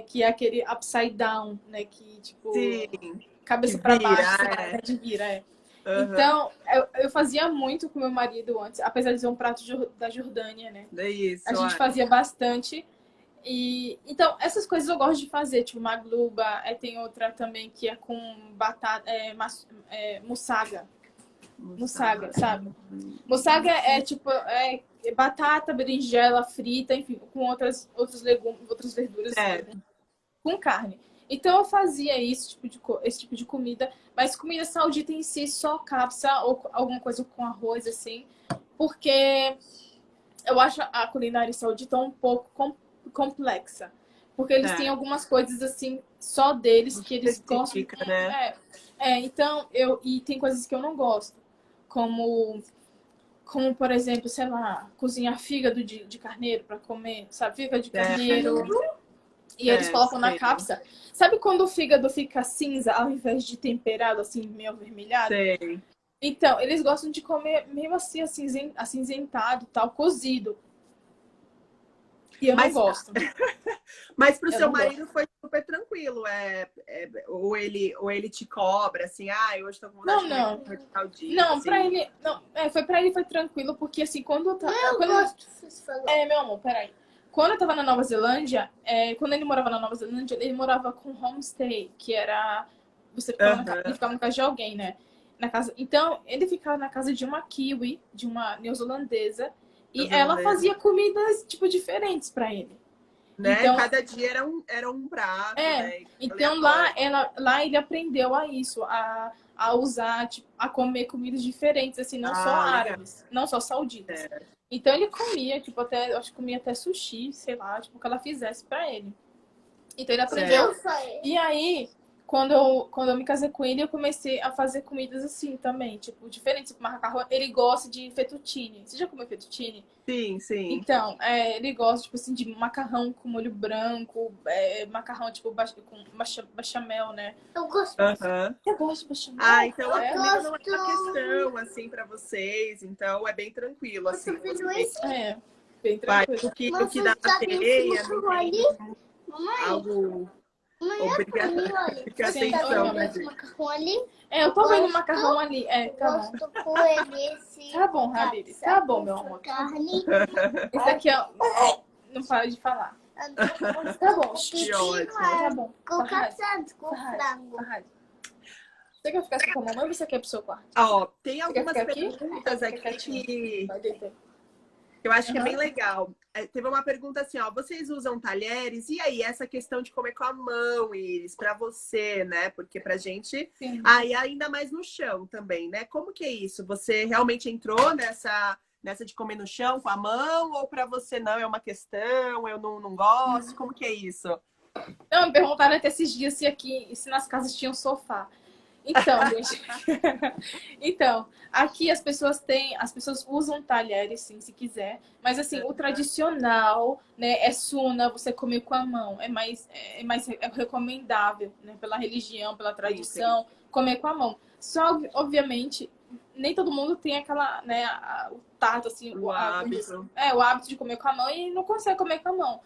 Que é aquele upside down, né? Que, tipo, Sim, que cabeça para vira, baixo, sei lá, é. né? De vira, é. Aham. Então, eu fazia muito com meu marido antes, apesar de ser um prato da Jordânia, né? É A isso, gente ó. fazia bastante. Então, essas coisas eu gosto de fazer, tipo magluba, tem outra também que é com batata, mussaga. Mussaga, sabe? Mussaga é tipo batata, berinjela frita, enfim, com outros legumes, outras verduras, É, com carne. Então eu fazia esse tipo de comida, mas comida saudita em si, só capsa ou alguma coisa com arroz, assim, porque eu acho a culinária saudita um pouco complexa. Porque eles têm é. algumas coisas assim, só deles, que eles gostam. Específica, né? Então, e tem coisas que eu não gosto. Como, como por exemplo, sei lá, cozinhar fígado de carneiro para comer, sabe? Fígado de É, carneiro. E eles colocam na sei, capsa. Sabe quando o fígado fica cinza ao invés de temperado, assim, meio avermelhado? sei. Então, eles gostam de comer meio assim, acinzentado, tal, cozido. E eu não Mas, gosto. mas pro Eu seu não gosto. marido foi super tranquilo. Ou ele te cobra, assim, ah, hoje tô com vontade Não, de não. comer tal dia, Não, pra assim. ele. Não, foi pra ele foi tranquilo, porque assim, quando eu tava. Eu Quando, gosto que vocês falam. meu amor, peraí. Quando eu tava na Nova Zelândia, quando ele morava na Nova Zelândia, ele morava com homestay, que era. Você ficava ele Aham, ficava na casa de alguém, né? Na casa, então, ele ficava na casa de uma kiwi, de uma neozelandesa, e os ela holandeses. fazia comidas, tipo, diferentes pra ele. Né? Então, Cada dia era um prato, né? então Aleatório. lá ele aprendeu a usar, tipo, a comer comidas diferentes, assim, não só Ah, legal. árabes, não só sauditas. É. Então ele comia, tipo, até, eu acho que comia até sushi, sei lá, tipo, o que ela fizesse pra ele. Então ele aprendeu. Eu falei. E aí, quando eu me casei com ele, eu comecei a fazer comidas assim também, tipo, diferentes, tipo, macarrão. Ele gosta de fettuccine. Você já comeu fettuccine? Sim, sim. Então, ele gosta, tipo assim, de macarrão com molho branco, macarrão, tipo, com bechamel, né? Eu gosto. Aham. Eu gosto de bechamel. Ah, então a É, comida não é uma gosto. questão, assim, para vocês. Então é bem tranquilo, assim. Você fez Vocês isso? bem vai, tranquilo. o que dá Nossa, na já viu esse teia, não macarrão ali? tem Mamãe, algo mamãe, olha pra mim, obrigatório. olha. Fica Você Sim, tá atenção, vendo né, esse gente? macarrão ali? Eu tô vendo o Gosto. macarrão ali. Tá bom. Gosto com ele, esse. Tá bom, Habib. Tá bom, meu amor. Carne. Esse aqui, ó, não para de falar. Tá bom. Que ótimo. Tá bom. Com Farhad, caçado, com frango. Farhad. Você quer ficar aqui com a mamãe ou você quer ir pro seu quarto? Ó, tem Você quer algumas ficar aqui? perguntas Fica aqui quietinho. que Vai deitar. eu acho que é bem Aham. legal. Teve uma pergunta assim, ó, vocês usam talheres? E aí, essa questão de comer com a mão, Iris, para você, né? Porque pra gente, Sim. e ainda mais no chão também, né? Como que é isso? Você realmente entrou nessa de comer no chão com a mão ou para você não é uma questão, eu não gosto? Como que é isso? Não, me perguntaram até esses dias se nas casas tinham sofá. Então, gente. Então, aqui as pessoas usam talheres, sim, se quiser. Mas assim, o tradicional, né, é suna, você comer com a mão. É recomendável, né, pela religião, pela tradição, comer com a mão. Só, obviamente, nem todo mundo tem aquela, né, o tato, assim, O hábito. o hábito de comer com a mão e não consegue comer com a mão.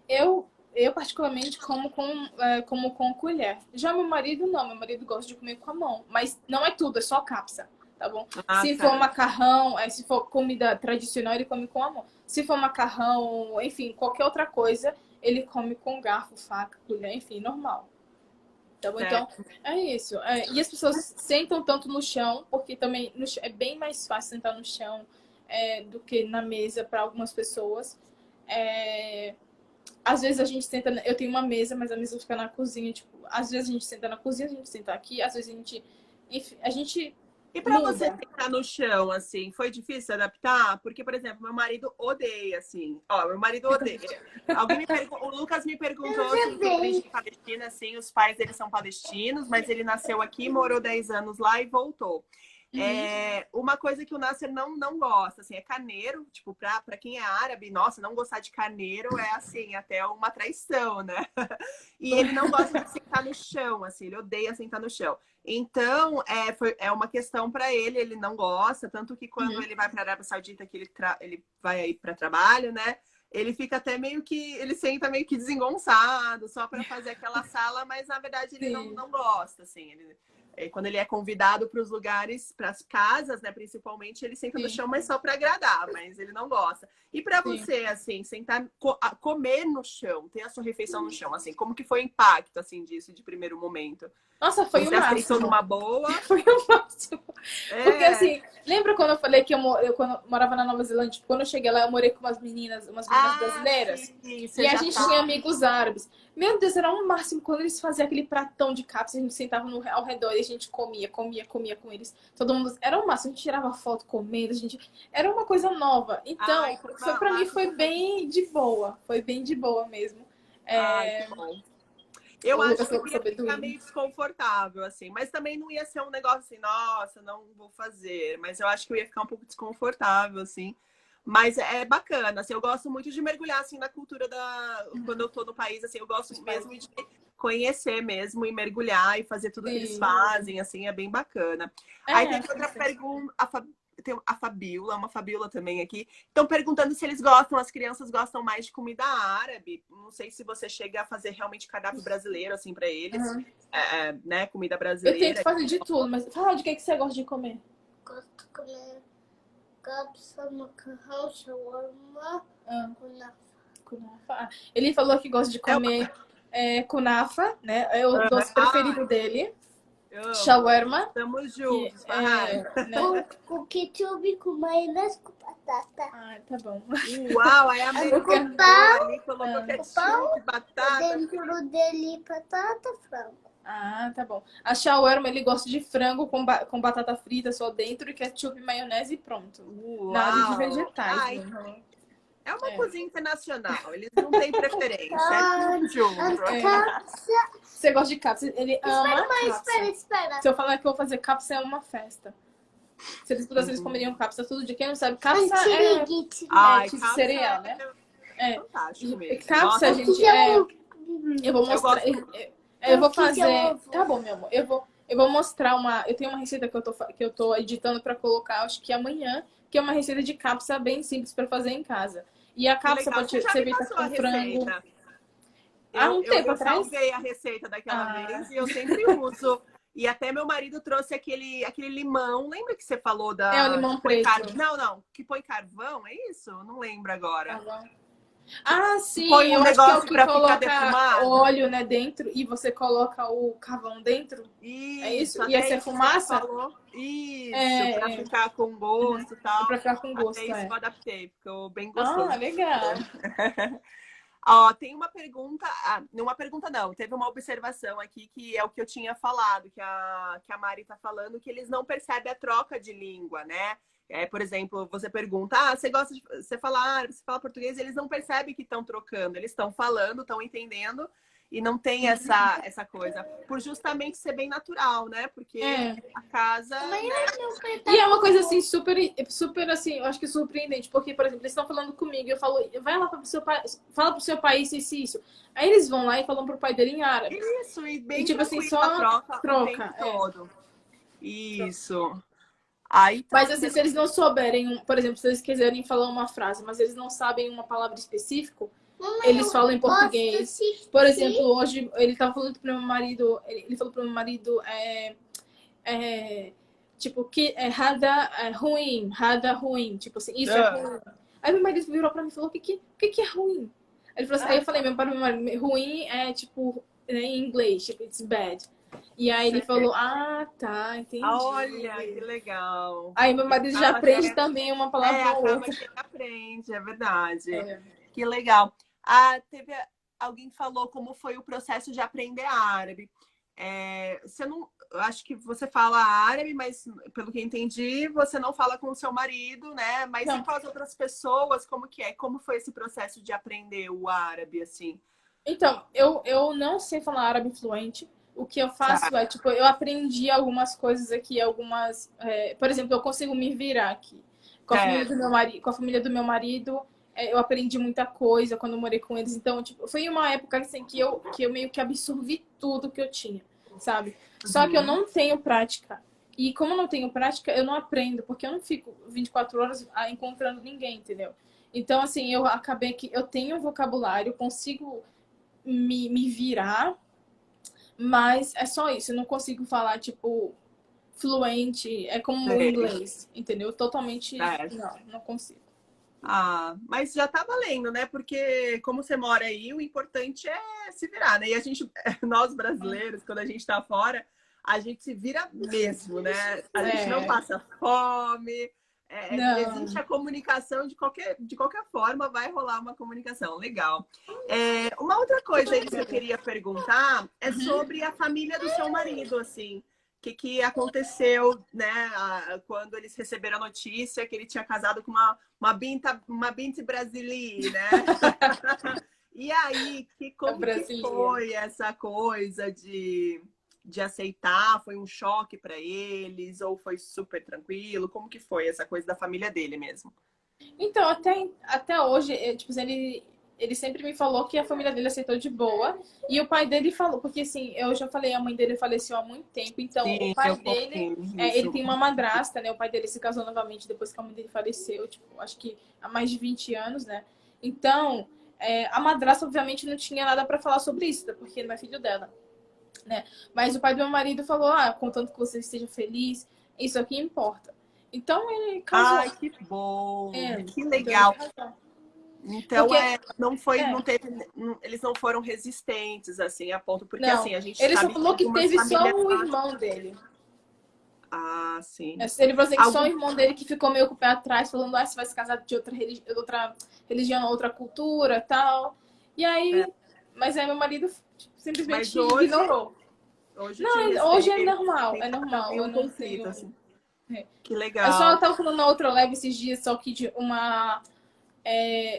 Eu particularmente como com colher. Já meu marido não, meu marido gosta de comer com a mão, mas não é tudo, é só capsa, tá bom? Ah, Se tá. for macarrão, se for comida tradicional, ele come com a mão. Se for macarrão, enfim, qualquer outra coisa, ele come com garfo, faca, colher, enfim, normal. Tá bom? Então, Certo. é isso. E as pessoas sentam tanto no chão, porque também é bem mais fácil sentar no chão do que na mesa para algumas pessoas. Às vezes a gente senta. Eu tenho uma mesa, mas a mesa fica na cozinha. Tipo, às vezes a gente senta na cozinha, a gente senta aqui, às vezes a gente. Enfim, a gente E para você Muda. sentar no chão, assim, foi difícil se adaptar? Porque, por exemplo, meu marido odeia, assim. Ó, meu marido odeia. O Lucas me perguntou, Eu assim, sobre a origem também. palestina, assim, os pais dele são palestinos, mas ele nasceu aqui, morou 10 anos lá e voltou. Uhum. Uma coisa que o Nasser não gosta, assim, é carneiro. Tipo, pra quem é árabe, nossa, não gostar de carneiro é, assim, até uma traição, né? E ele não gosta de sentar no chão, assim, ele odeia sentar no chão. Então, é uma questão para ele, ele não gosta, tanto que quando Uhum. ele vai para a Arábia Saudita, que ele vai aí para trabalho, né? Ele fica até meio que, ele senta meio que desengonçado, só para fazer aquela sala, mas na verdade ele Sim, não gosta, assim. Quando ele é convidado para os lugares, para as casas, né, principalmente, ele senta no sim, chão, mas só para agradar, mas ele não gosta. E para sim. você, assim, sentar, comer no chão, ter a sua refeição no chão, assim, como que foi o impacto, assim, disso de primeiro momento? Nossa, foi o Você aceitou máximo. numa boa? Foi o máximo. Porque É. assim, lembra quando eu falei que eu quando eu morava na Nova Zelândia, tipo, quando eu cheguei lá, eu morei com umas meninas Ah, brasileiras. sim, E você a já gente tinha tá. amigos árabes. Meu Deus, era um máximo quando eles faziam aquele pratão de cápsula, a gente sentava ao redor e a gente comia com eles. Todo mundo. Era um máximo, a gente tirava foto comendo, a gente. Era uma coisa nova. Ai, Então, foi foi para mim lá foi bem de boa. Foi bem de boa mesmo. Ai, que É, bom. o Eu acho Lucas que eu falou com ia seu ficar beduíno. meio desconfortável, assim, mas também não ia ser um negócio assim, nossa, não vou fazer. Mas eu acho que eu ia ficar um pouco desconfortável, assim. Mas é bacana, assim, eu gosto muito de mergulhar, assim, na cultura Quando eu tô no país, assim, eu gosto Os pais. mesmo de conhecer mesmo e mergulhar e fazer tudo que eles Sim. fazem, assim, é bem bacana. Aí É, tem acho que outra sim. pergunta, tem a Fabiola, uma Fabiola também aqui. Estão perguntando se eles gostam, as crianças gostam mais de comida árabe. Não sei se você chega a fazer realmente cardápio brasileiro, assim, para eles, Uhum. né? Comida Eu tento brasileira. fazer de tudo, mas fala de que você gosta de comer. Gosto de comer capsa, macarrão, shawarma, Ah, kunafa. kunafa. Ah, ele falou que gosta de É comer kunafa, né? É o doce Ai, preferido dele. eu amo. Shawarma, Estamos que juntos, Farhad. é, né? Com ketchup, com maionese, com batata. Ah, tá bom. Uau, aí Eu quero... O americanizou pão, ali, colocou Ah, o pão, ketchup, batata. dentro dele, batata, frango. ah, tá bom. A shawarma, ele gosta de frango com batata frita só dentro, ketchup, maionese e pronto. Nada de Uau! vegetais, Ai, né? é uma É. cozinha internacional, eles não têm preferência, é Ah, tudo junto. É. capsa. Você gosta de cápsula? Ele ama cápsula. Espera. Se eu falar que eu vou fazer cápsula, é uma festa. Se eles pudessem, eles comeriam cápsula todo dia. Quem não sabe, cápsula Antiriguite. é Ai, tipo capsa cereal, né? é É. fantástico E mesmo. cápsula, Nossa, gente, eu vou eu mostrar. gosto. Eu vou Que é fazer. ovo. Tá bom, meu amor. Eu vou mostrar uma. Eu tenho uma receita que eu tô editando pra colocar, acho que amanhã, que é uma receita de cápsula bem simples pra fazer em casa. E a Que cápsula legal. Você pode já ser me feita passou a com frango. receita. Há um tempo Eu atrás? salvei a receita daquela Ah, vez e eu sempre uso. E até meu marido trouxe aquele limão. Lembra que você falou é o da. limão preto. Não, que põe carvão, é isso? Não lembro agora. Tá bom. Que, Ah, que sim, põe um eu acho que é o negócio que para ficar coloca defumado. óleo, né, dentro e você coloca o carvão dentro. É isso? Isso, E até essa é isso que você fumaça? falou. Isso, para É, ficar com uhum. gosto e É pra tal. ficar com Até gosto, isso é. eu adaptei, ficou bem Ah, gostoso. legal. Ó, tem uma pergunta, uma pergunta não, teve uma observação aqui que é o que eu tinha falado, que a Mari tá falando, que eles não percebem a troca de língua, né? Por exemplo, você pergunta, você gosta de você fala português, eles não percebem que estão trocando, eles estão falando, estão entendendo e não tem essa coisa, por justamente ser bem natural, né? Porque É. a casa, né? E é uma coisa assim, super, super assim, eu acho que surpreendente, porque, por exemplo, eles estão falando comigo, eu falo, vai lá pro seu país, fala pro seu país isso. Aí eles vão lá e falam pro pai dele em árabe. Isso, e E bem tipo assim, tranquila a só troca o tempo troca, é. todo. Isso. Aí Mas tá assim, tendo. se eles não souberem, por exemplo, se eles quiserem falar uma frase, mas eles não sabem uma palavra específica, eles falam em português. Por exemplo, hoje ele tava falando pro meu marido, ele falou pro meu marido, tipo, que é rada ruim, tipo assim, isso é ruim. Aí meu marido virou pra mim e falou, o que é ruim? Ele falou assim, aí eu falei, meu marido, ruim é tipo, em inglês, tipo, it's bad. E aí ele falou, tá, entendi. Olha, que legal. Aí meu marido já aprende também uma palavra ou Acaba outra. que ele aprende, é verdade. É. Que legal. Teve alguém que falou como foi o processo de aprender árabe. você não, eu acho que você fala árabe, mas pelo que entendi, você não fala com o seu marido, né? Mas Não. e com as outras pessoas, como que é? Como foi esse processo de aprender o árabe, assim? Então, eu não sei falar árabe fluente. O que eu Tá. faço é, tipo, eu aprendi algumas coisas aqui, algumas. Por exemplo, eu consigo me virar aqui. Com a família do Certo. meu marido, com a família do meu marido, eu aprendi muita coisa quando eu morei com eles. Então, tipo, foi uma época assim que eu meio que absorvi tudo que eu tinha, sabe? Só que eu Uhum. não tenho prática. E como eu não tenho prática, eu não aprendo, porque eu não fico 24 horas encontrando ninguém, entendeu? Então, assim, eu acabei que eu tenho vocabulário, consigo me virar, mas é só isso. Eu não consigo falar, tipo, fluente. É como o Sei. inglês, entendeu? Totalmente. Certo. Não, não consigo. Ah, mas já tá valendo, né? Porque como você mora aí, o importante é se virar, né? E a gente, nós brasileiros, quando a gente tá fora, a gente se vira mesmo, né? A gente não É, passa fome, existe não. a comunicação de qualquer forma, vai rolar uma comunicação. Legal. Uma outra coisa aí que eu queria perguntar é Uhum. sobre a família do seu marido, assim. O que aconteceu, né, quando eles receberam a notícia que ele tinha casado com uma binti brasileira, né? E aí, É como que brasileiro. foi essa coisa de aceitar? Foi um choque para eles ou foi super tranquilo? Como que foi essa coisa da família dele mesmo? Então, até hoje, tipo assim, ele sempre me falou que a família dele aceitou de boa. E o pai dele falou, porque assim, eu já falei, a mãe dele faleceu há muito tempo. Então, o Sim, pai eu dele, contei ele isso. tem uma madrasta, né? O pai dele se casou novamente depois que a mãe dele faleceu, tipo, acho que há mais de 20 anos, né? Então, a madrasta, obviamente, não tinha nada para falar sobre isso, porque ele não é filho dela, né? Mas o pai do meu marido falou, contanto que você esteja feliz, isso aqui importa. Então, ele casou. Ai, que bom, que Então ele legal. casou. Então, Porque, não foi, é, não teve, eles não foram resistentes, assim, a ponto, porque assim, não. a gente Ele só sabe que falou que algumas teve só famílias. o irmão dele. Ah, sim. Ele falou assim que só o Algum, irmão dele que ficou meio com o pé atrás, falando, você vai se casar de outra religião, outra cultura tal. E é, aí, mas aí meu marido mas simplesmente hoje, ignorou. hoje te Não, hoje é respeito, normal, sem é nada, normal. Eu nenhum não conflito, tenho. assim. É. Que Eu só legal. tava falando na outra live esses dias, só que de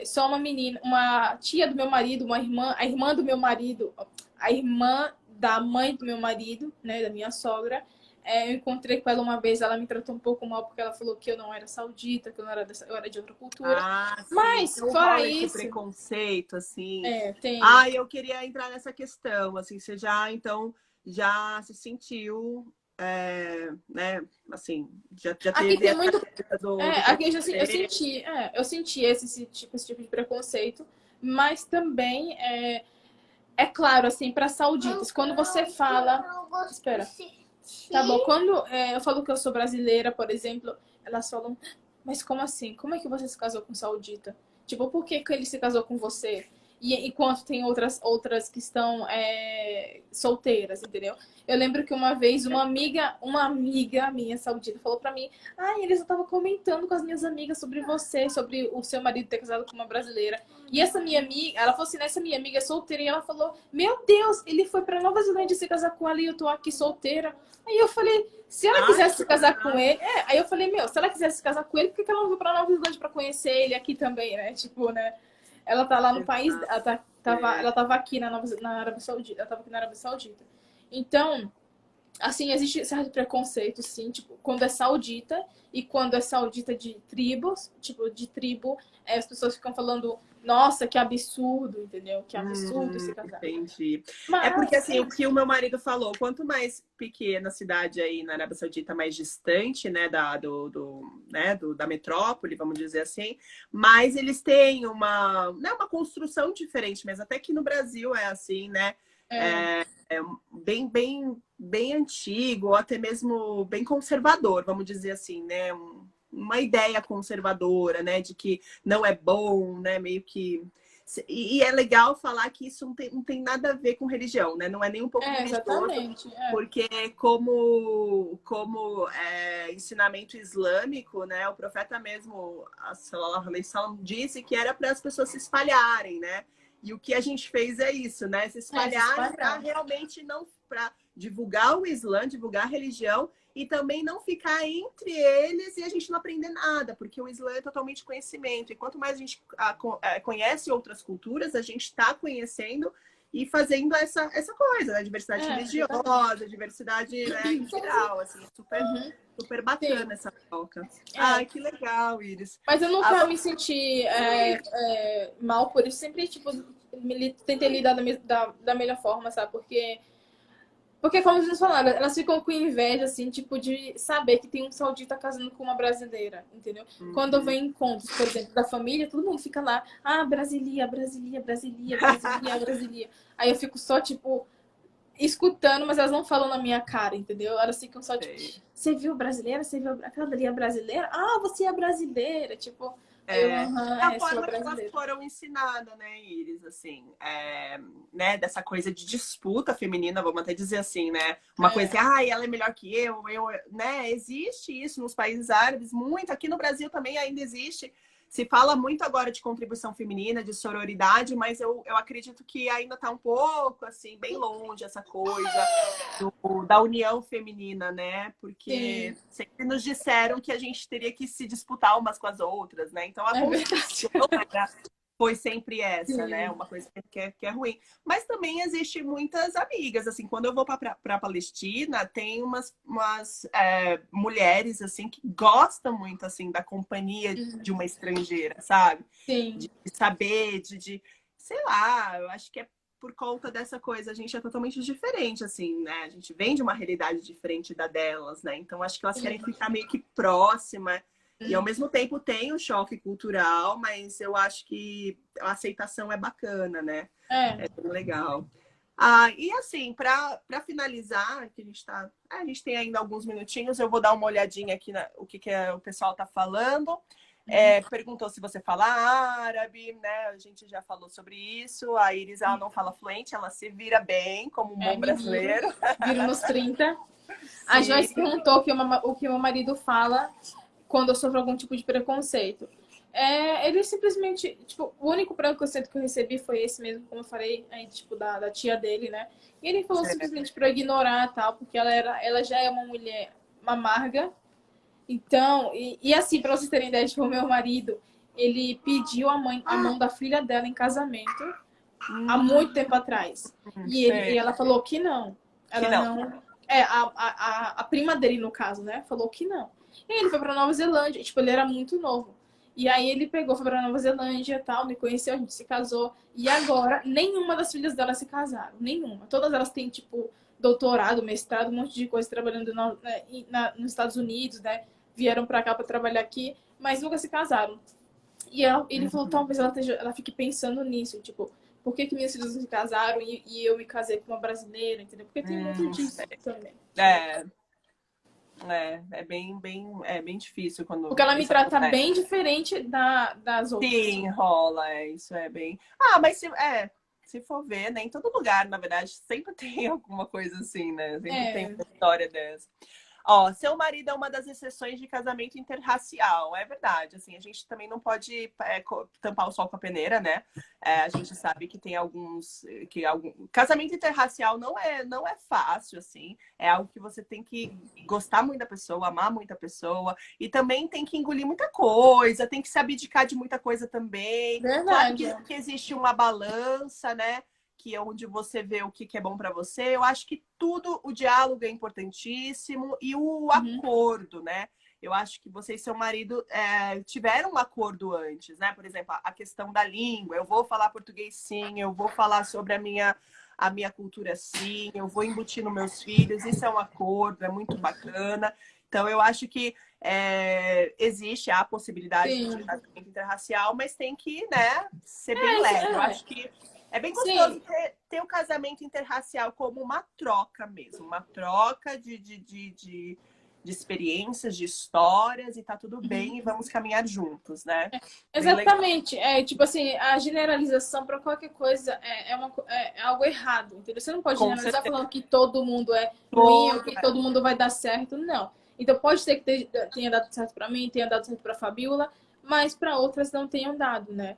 só uma menina, uma tia do meu marido, uma irmã, a irmã do meu marido, a irmã da mãe do meu marido, né, da minha sogra. Eu encontrei com ela uma vez, ela me tratou um pouco mal porque ela falou que eu não era saudita, que eu não era eu era de outra cultura. Ah, sim. Mas, Então fora rola esse isso, preconceito, assim. tem. Ah, eu queria entrar nessa questão, assim, você já, então, já se sentiu, né, assim, já Aqui teve tem essa muito. coisa do Aqui preconceito. eu senti esse tipo de preconceito, mas também é claro, assim, para sauditas, quando você fala. Eu gosto de Espera. Tá bom, quando eu falo que eu sou brasileira, por exemplo, elas falam, mas como assim? Como é que você se casou com um saudita? Tipo, por que, que ele se casou com você? E enquanto tem outras que estão solteiras, entendeu? Eu lembro que uma vez uma amiga minha saudita falou pra mim, eles estavam comentando com as minhas amigas sobre você, sobre o seu marido ter casado com uma brasileira. E essa minha amiga, ela falou assim, essa minha amiga é solteira, e ela falou, meu Deus, ele foi pra Nova Zelândia se casar com ela e eu tô aqui solteira. Aí eu falei, se ela Ai, quisesse que se casar com legal. ele. Aí eu falei, meu, se ela quisesse se casar com ele, por que ela não veio pra Nova Zelândia pra conhecer ele aqui também, né? Tipo, né? Ela tá lá no país, Exato. ela tava aqui na Arábia Saudita. Ela tava aqui na Arábia Saudita. Então, assim, existe certo preconceito, sim, tipo, quando é saudita e quando é saudita de tribos, tipo, de tribo, as pessoas ficam falando, nossa, que absurdo, entendeu? Que absurdo se casar. Entendi. É porque Mas, assim, o que o meu marido falou, quanto mais pequena a cidade aí na Arábia Saudita, mais distante, né, da metrópole, vamos dizer assim, mais eles têm uma construção diferente, mas até que no Brasil é assim, né? é, Bem antigo, ou até mesmo bem conservador, vamos dizer assim, né? Uma ideia conservadora, né? De que não é bom, né? Meio que. E é legal falar que isso não tem nada a ver com religião, né? Não é nem um pouco religioso, exatamente. porque como ensinamento islâmico, né? O profeta mesmo, sallallahu alaihi wasallam, disse que era para as pessoas se espalharem, né? E o que a gente fez é isso, né? Se espalhar para realmente não para divulgar o Islã, divulgar a religião e também não ficar entre eles e a gente não aprender nada, porque o Islã é totalmente conhecimento. E quanto mais a gente conhece outras culturas, a gente está conhecendo e fazendo essa coisa, né? Diversidade religiosa, diversidade, né, em geral, assim, super bacana essa troca. Ai, que legal, Iris. Mas eu nunca me senti mal por isso. Sempre, tipo, tentei lidar da melhor forma, sabe? Porque, como vocês falaram, elas ficam com inveja, assim, tipo, de saber que tem um saudita casando com uma brasileira, entendeu? Quando vem encontros, por exemplo, da família, todo mundo fica lá, Brasilia, Brasilia, Brasilia, Brasilia, Brasilia. Aí eu fico só, tipo, escutando, mas elas não falam na minha cara, entendeu? Elas ficam só, tipo, você viu brasileira? Você viu aquela dali é brasileira? Você é brasileira, tipo... É a forma que elas foram ensinadas, né, Iris, assim, né, dessa coisa de disputa feminina, vamos até dizer assim, né, uma coisa assim, ela é melhor que eu, né, existe isso nos países árabes, muito, aqui no Brasil também ainda existe, se fala muito agora de contribuição feminina, de sororidade, mas eu acredito que ainda está um pouco, assim, bem longe essa coisa da união feminina, né? Porque sempre nos disseram que a gente teria que se disputar umas com as outras, né? Então a construção foi sempre essa, né? Uma coisa que é ruim. Mas também existe muitas amigas, assim, quando eu vou para a Palestina, tem umas mulheres, assim, que gostam muito, assim, da companhia de uma estrangeira, sabe? Sim. De saber, sei lá, eu acho que é por conta dessa coisa, a gente é totalmente diferente, assim, né? A gente vem de uma realidade diferente da delas, né? Então, acho que elas querem ficar meio que próxima. E, ao mesmo tempo, tem o choque cultural, mas eu acho que a aceitação é bacana, né? É bem legal. E, assim, para finalizar, que a gente tem ainda alguns minutinhos, eu vou dar uma olhadinha aqui o que o pessoal está falando. Perguntou se você fala árabe, né? A gente já falou sobre isso. A Iris, ela não fala fluente, ela se vira bem como um bom brasileiro. Viro nos 30. A Joyce perguntou o que o meu marido fala quando eu sofro algum tipo de preconceito. Ele simplesmente, tipo, o único preconceito que eu recebi foi esse mesmo, como eu falei, aí, tipo, da tia dele, né? E ele falou simplesmente para eu ignorar, tal, porque ela já é uma mulher amarga. Então, e assim, para vocês terem ideia, tipo, o meu marido, ele pediu a mão da filha dela em casamento há muito tempo atrás. E ela falou que não. Ela não. A prima dele, no caso, né? Falou que não. E aí ele foi pra Nova Zelândia. Tipo, ele era muito novo. E aí ele foi pra Nova Zelândia e tal, me conheceu, a gente se casou. E agora, nenhuma das filhas dela se casaram. Nenhuma. Todas elas têm, tipo, doutorado, mestrado, um monte de coisa trabalhando nos Estados Unidos, né? Vieram pra cá pra trabalhar aqui, mas nunca se casaram. E ele falou, talvez ela fique pensando nisso, tipo, por que minhas filhas se casaram e eu me casei com uma brasileira, entendeu? Porque tem muito disso também. É bem difícil quando... Porque ela me trata bem diferente das outras. Sim, rola, isso é bem... mas se for ver, né, em todo lugar, na verdade, sempre tem alguma coisa assim, né? Sempre tem uma história dessa. Seu marido é uma das exceções de casamento interracial. É verdade, assim, a gente também não pode tampar o sol com a peneira, né? A gente sabe que tem casamento interracial não é fácil, assim. É algo que você tem que gostar muito da pessoa, amar muito a pessoa. E também tem que engolir muita coisa, tem que se abdicar de muita coisa também. Verdade. Claro que existe uma balança, né? Que é onde você vê o que é bom para você. Eu acho que o diálogo é importantíssimo e o acordo, né? Eu acho que você e seu marido tiveram um acordo antes, né? Por exemplo, a questão da língua. Eu vou falar português sim, eu vou falar sobre a minha cultura sim, eu vou embutir nos meus filhos. Isso é um acordo, é muito bacana. Então, eu acho que existe a possibilidade de casamento interracial, mas tem que, né, ser bem leve. Eu acho que é bem gostoso ter o casamento interracial como uma troca mesmo. Uma troca de experiências, de histórias, e tá tudo bem, e vamos caminhar juntos, né? Exatamente. Tipo assim, a generalização para qualquer coisa é algo errado, entendeu? Você não pode generalizar falando que todo mundo é ruim ou que todo mundo vai dar certo, não. Então pode ser que tenha dado certo para mim, tenha dado certo para a Fabiola, mas para outras não tenham dado, né?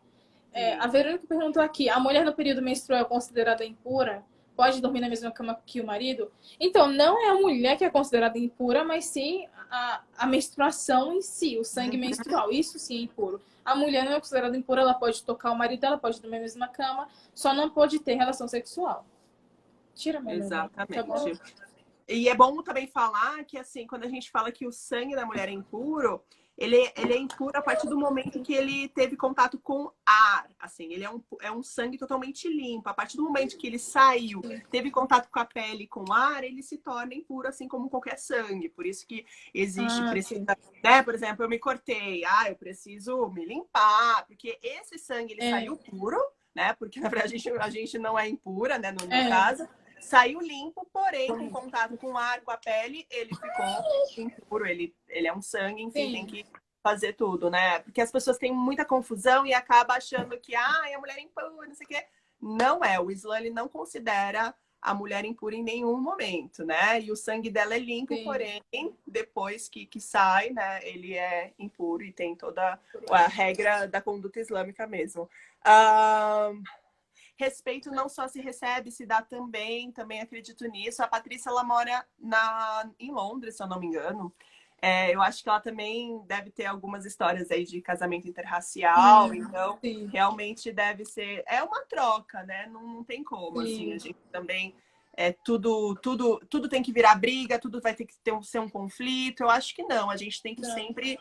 A Verônica perguntou aqui, a mulher no período menstrual é considerada impura? Pode dormir na mesma cama que o marido? Então, não é a mulher que é considerada impura, mas sim a menstruação em si, o sangue menstrual. Isso sim é impuro. A mulher não é considerada impura, ela pode tocar o marido, ela pode dormir na mesma cama, só não pode ter relação sexual. Tira a mão, tá bom? Exatamente. E é bom também falar que, assim, quando a gente fala que o sangue da mulher é impuro, ele é impuro a partir do momento que ele teve contato com ar. Assim, ele é um sangue totalmente limpo. A partir do momento que ele saiu, teve contato com a pele, com ar, ele se torna impuro, assim como qualquer sangue. Por isso que existe, precisa, né? Por exemplo, eu me cortei, eu preciso me limpar, porque esse sangue ele saiu puro, né? Porque na verdade a gente não é impura, né? No caso. Saiu limpo, porém, com contato com o ar, com a pele, ele ficou impuro. Ele é um sangue, enfim, tem que fazer tudo, né? Porque as pessoas têm muita confusão e acabam achando que a mulher é impura, não sei o quê. Não é. O Islã ele não considera a mulher impura em nenhum momento, né? E o sangue dela é limpo, porém, depois que sai, né? Ele é impuro e tem toda a regra da conduta islâmica mesmo. Respeito não só se recebe, se dá também acredito nisso. A Patrícia, ela mora em Londres, se eu não me engano. Eu acho que ela também deve ter algumas histórias aí de casamento interracial, então realmente deve ser... É uma troca, né? Não tem como, assim, a gente também... tudo tem que virar briga, tudo vai ter que ser um conflito. Eu acho que não, a gente tem que sempre...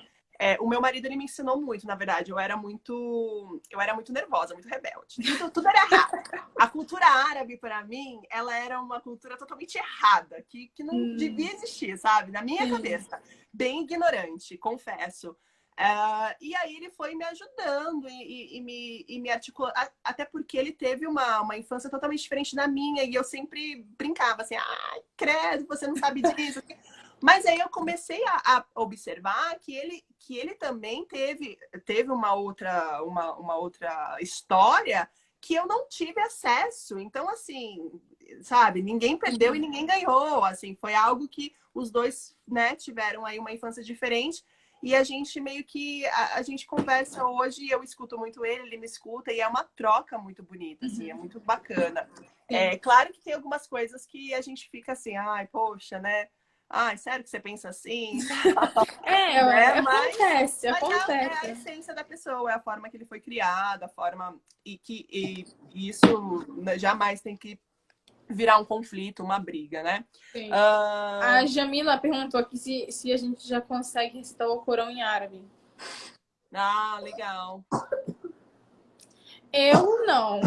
o meu marido, ele me ensinou muito, na verdade. Eu era muito nervosa, muito rebelde. Tudo era errado. A cultura árabe, para mim, ela era uma cultura totalmente errada, que não devia existir, sabe? Na minha cabeça. Bem ignorante, confesso. E aí ele foi me ajudando e me articulando. Até porque ele teve uma infância totalmente diferente da minha. E eu sempre brincava assim, credo, você não sabe disso. Mas aí eu comecei a observar que ele também teve uma outra história que eu não tive acesso. Então, assim, sabe, ninguém perdeu e ninguém ganhou. Assim, foi algo que os dois, né, tiveram aí uma infância diferente. E a gente meio que a gente conversa hoje, eu escuto muito ele me escuta, e é uma troca muito bonita, assim, é muito bacana. Claro que tem algumas coisas que a gente fica assim, poxa, né? Sério que você pensa assim? Acontece. É a essência da pessoa, é a forma que ele foi criado, a forma e isso jamais tem que virar um conflito, uma briga, né? A Jamila perguntou aqui se a gente já consegue recitar o Corão em árabe. Legal. Eu não.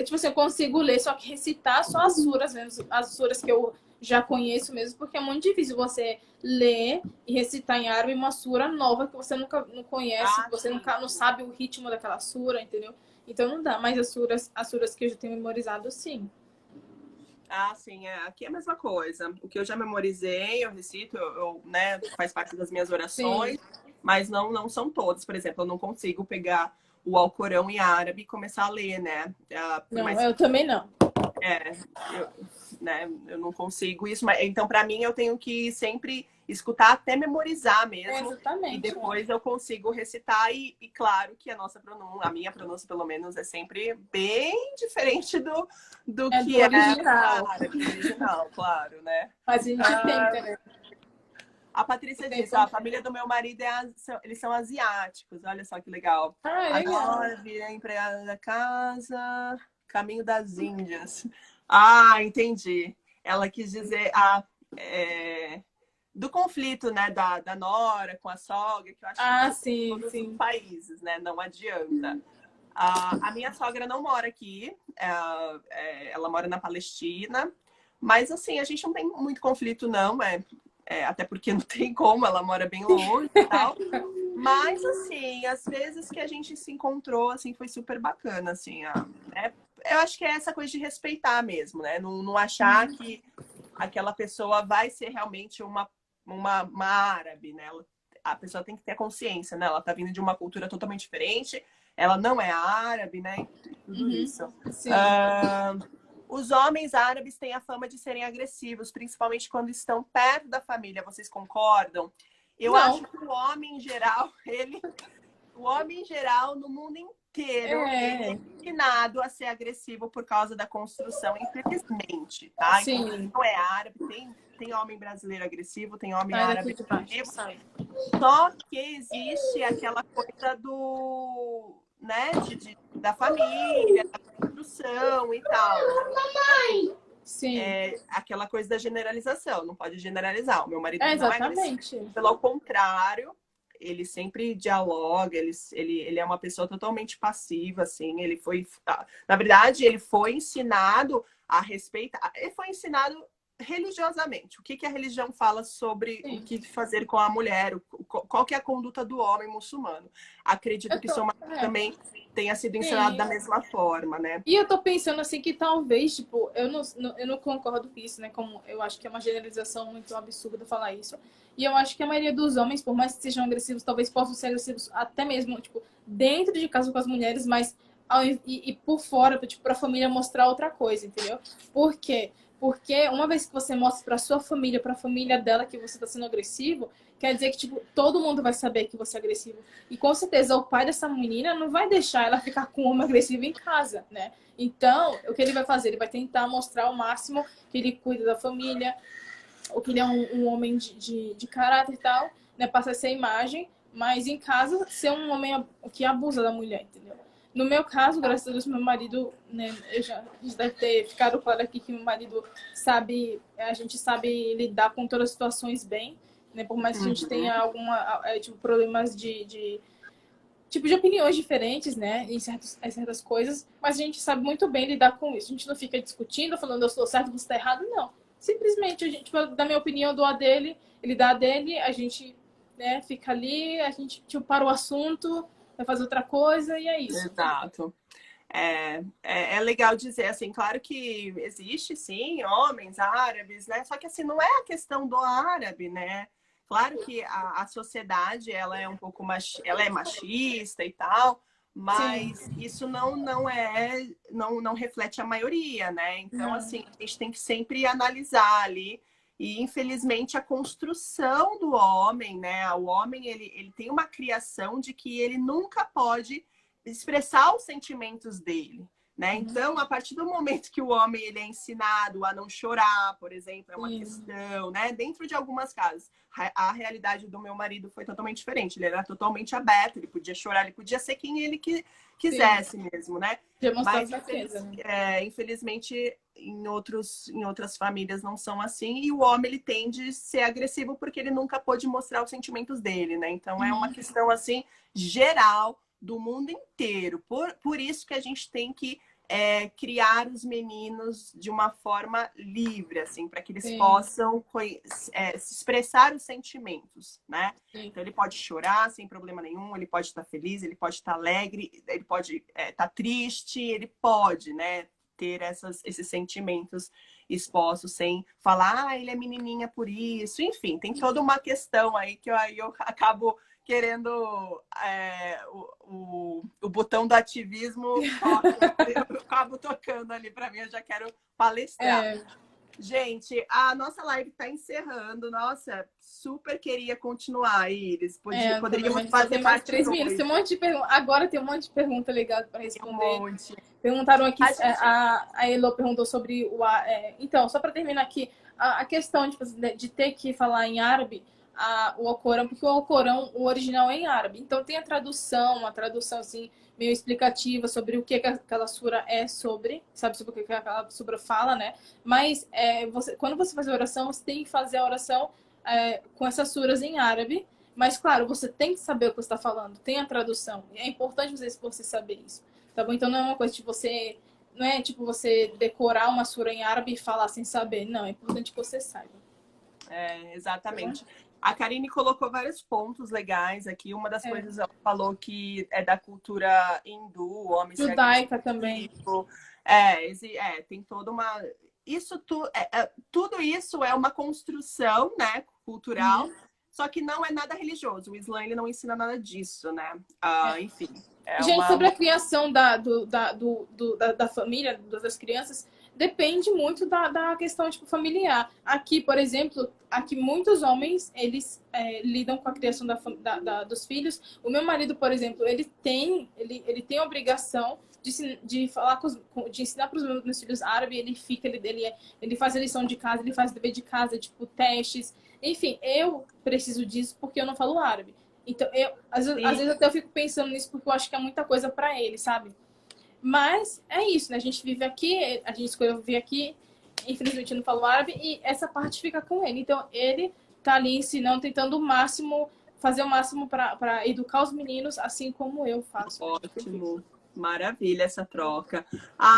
Tipo assim, eu consigo ler, só que recitar só as suras mesmo, as suras que eu já conheço mesmo, porque é muito difícil você ler e recitar em árabe uma sura nova que você nunca não conhece, que você não sabe o ritmo daquela sura, entendeu? Então não dá, mas as suras que eu já tenho memorizado, sim. Sim, aqui é a mesma coisa. O que eu já memorizei, eu recito, né, faz parte das minhas orações, mas não são todas. Por exemplo, eu não consigo pegar o Alcorão em árabe e começar a ler, né? Eu também não. Eu não consigo isso. Então, para mim, eu tenho que sempre escutar até memorizar mesmo. Exatamente. E depois eu consigo recitar. E claro que a minha pronúncia, pelo menos, é sempre bem diferente do que do original. Original, claro, né? Mas a gente tenta, né? A Patrícia disse, a família do meu marido, eles são asiáticos. Olha só que legal. Legal. Agora virei empregada da casa, caminho das Índias. Entendi. Ela quis dizer do conflito, né, da nora com a sogra, que eu acho que sim, todos sim. os países, né? Não adianta. A minha sogra não mora aqui, ela mora na Palestina, mas assim, a gente não tem muito conflito, não, até porque não tem como, ela mora bem longe e tal. Mas, assim, às vezes que a gente se encontrou, assim, foi super bacana, assim, né? Eu acho que é essa coisa de respeitar mesmo, né? Não achar que aquela pessoa vai ser realmente uma árabe, né? A pessoa tem que ter consciência, né? Ela tá vindo de uma cultura totalmente diferente, ela não é árabe, né? Tudo isso. Sim. Os homens árabes têm a fama de serem agressivos, principalmente quando estão perto da família. Vocês concordam? Eu acho que o homem em geral, no mundo inteiro ele é É, ensinado a ser agressivo por causa da construção, infelizmente, tá? Então, sim. não é árabe, tem homem brasileiro agressivo, tem homem Sai daqui árabe de baixo, agressivo, sai. só que existe aquela coisa do, né, da família, da construção e tal, né? Assim, Sim. aquela coisa da generalização, não pode generalizar. O meu marido É, ele não é agressivo, exatamente. pelo contrário, ele sempre dialoga, ele é uma pessoa totalmente passiva, assim, ele foi, na verdade, ele foi ensinado a respeitar, ele foi ensinado religiosamente. O que que a religião fala sobre o Sim. que fazer com a mulher, qual que é a conduta do homem muçulmano. Acredito Eu que tô, seu marido é, também tenha sido ensinado sim. da mesma forma, né? E eu tô pensando assim que talvez, tipo, eu não concordo com isso, né? Como eu acho que é uma generalização muito absurda falar isso. E eu acho que a maioria dos homens, por mais que sejam agressivos, talvez possam ser agressivos até mesmo, tipo, dentro de casa com as mulheres, mas e por fora, tipo, pra família mostrar outra coisa, entendeu? Por quê? Porque uma vez que você mostra pra sua família, pra família dela que você tá sendo agressivo, quer dizer que, tipo, todo mundo vai saber que você é agressivo. E com certeza o pai dessa menina não vai deixar ela ficar com um homem agressivo em casa, né? Então, o que ele vai fazer? Ele vai tentar mostrar ao máximo que ele cuida da família, ou que ele é um homem de caráter e tal, né? Passa essa imagem, mas em casa ser um homem que abusa da mulher, entendeu? No meu caso, graças a Deus, meu marido, né, já deve ter ficado claro aqui que meu marido sabe, a gente sabe lidar com todas as situações bem, né? Por mais que a gente Uhum. tenha tipo, problemas tipo de opiniões diferentes, né, em certas coisas, mas a gente sabe muito bem lidar com isso. A gente não fica discutindo, falando eu estou certo, você está errado, não. Simplesmente a gente, tipo, dá minha opinião, dou a dele, ele dá a dele, a gente, né, fica ali, a gente tipo, para o assunto, vai fazer outra coisa e é isso. Exato. É legal dizer, assim, claro que existe, sim, homens árabes, né? Só que, assim, não é a questão do árabe, né? Claro que a sociedade, ela é um pouco ela é machista e tal, Sim, mas isso não reflete a maioria, né? Então, não, assim, a gente tem que sempre analisar ali. E, infelizmente, a construção do homem, né? O homem, ele tem uma criação de que ele nunca pode expressar os sentimentos dele, né? Então, a partir do momento que o homem ele é ensinado a não chorar, por exemplo, é uma sim, questão, né? Dentro de algumas casas, a realidade do meu marido foi totalmente diferente. Ele era totalmente aberto, ele podia chorar, ele podia ser quem ele sim, quisesse mesmo, né? demonstrar Mas fraqueza, né? infelizmente em outras famílias não são assim e o homem ele tende a ser agressivo porque ele nunca pôde mostrar os sentimentos dele, né? Então é uma Uhum. questão assim geral do mundo inteiro. Por isso que a gente tem que criar os meninos de uma forma livre, assim, para que eles Sim, possam se expressar os sentimentos, né? sim, Então ele pode chorar sem problema nenhum, ele pode estar feliz, ele pode estar alegre, ele pode estar triste, ele pode, né, ter esses sentimentos expostos sem falar, ele é menininha por isso, enfim, tem toda uma questão aí que eu acabo querendo o botão do ativismo toca, eu acabo tocando ali para mim, eu já quero palestrar. é, Gente, a nossa live está encerrando. Nossa, super queria continuar, Iris. também, Poderíamos mas só fazer tem mais parte 3 minutos. Tem um 2. monte de pergunta. Agora tem um monte de pergunta legal para Tem um responder. monte. Perguntaram aqui, A gente. a Elo perguntou sobre então, só para terminar aqui, a questão de ter que falar em árabe o Alcorão, porque o Alcorão, o original é em árabe. Então tem a tradução, uma tradução assim, meio explicativa sobre o que aquela sura é sobre, sabe, sobre o que aquela sura fala, né? Mas quando você faz a oração, você tem que fazer a oração com essas suras em árabe. Mas, claro, você tem que saber o que você está falando, tem a tradução. É importante você saber isso. Tá bom? Então não é uma coisa de você. Não é tipo você decorar uma sura em árabe e falar sem saber. Não, é importante que você saiba. Tá bom? Exatamente. A Karine colocou vários pontos legais aqui. Uma das É. coisas ela falou que é da cultura hindu, o homem ser Judaica também. agressivo. Tem toda uma. Tudo isso é uma construção, né, cultural, Uhum. só que não é nada religioso. O Islã ele não ensina nada disso, né? É. Enfim, é Gente, sobre uma. a criação da família, das crianças, depende muito da questão, tipo, familiar. Aqui, por exemplo, aqui muitos homens, eles lidam com a criação dos filhos. O meu marido, por exemplo, ele tem a obrigação de falar de ensinar para os meus filhos árabe. Ele faz a lição de casa, ele faz o dever de casa, tipo, testes. Enfim, eu preciso disso porque eu não falo árabe. Então, às vezes até eu fico pensando nisso porque eu acho que é muita coisa para ele, sabe? Mas é isso, né? A gente vive aqui, a gente escolheu viver aqui, infelizmente eu não falo árabe, e essa parte fica com ele. Então, ele tá ali ensinando, tentando fazer o máximo para educar os meninos, assim como eu faço. Ótimo. Maravilha essa troca.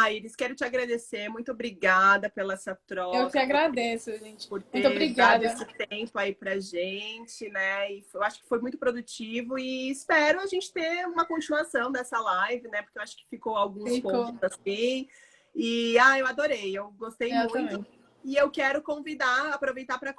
Iris, quero te agradecer. Muito obrigada pela essa troca. Eu que agradeço, gente. Por ter Muito obrigada. dado esse tempo aí pra gente, né? E eu acho que foi muito produtivo e espero a gente ter uma continuação dessa live, né? Porque eu acho que ficou alguns pontos assim. E eu adorei, eu gostei muito. Também. E eu quero aproveitar para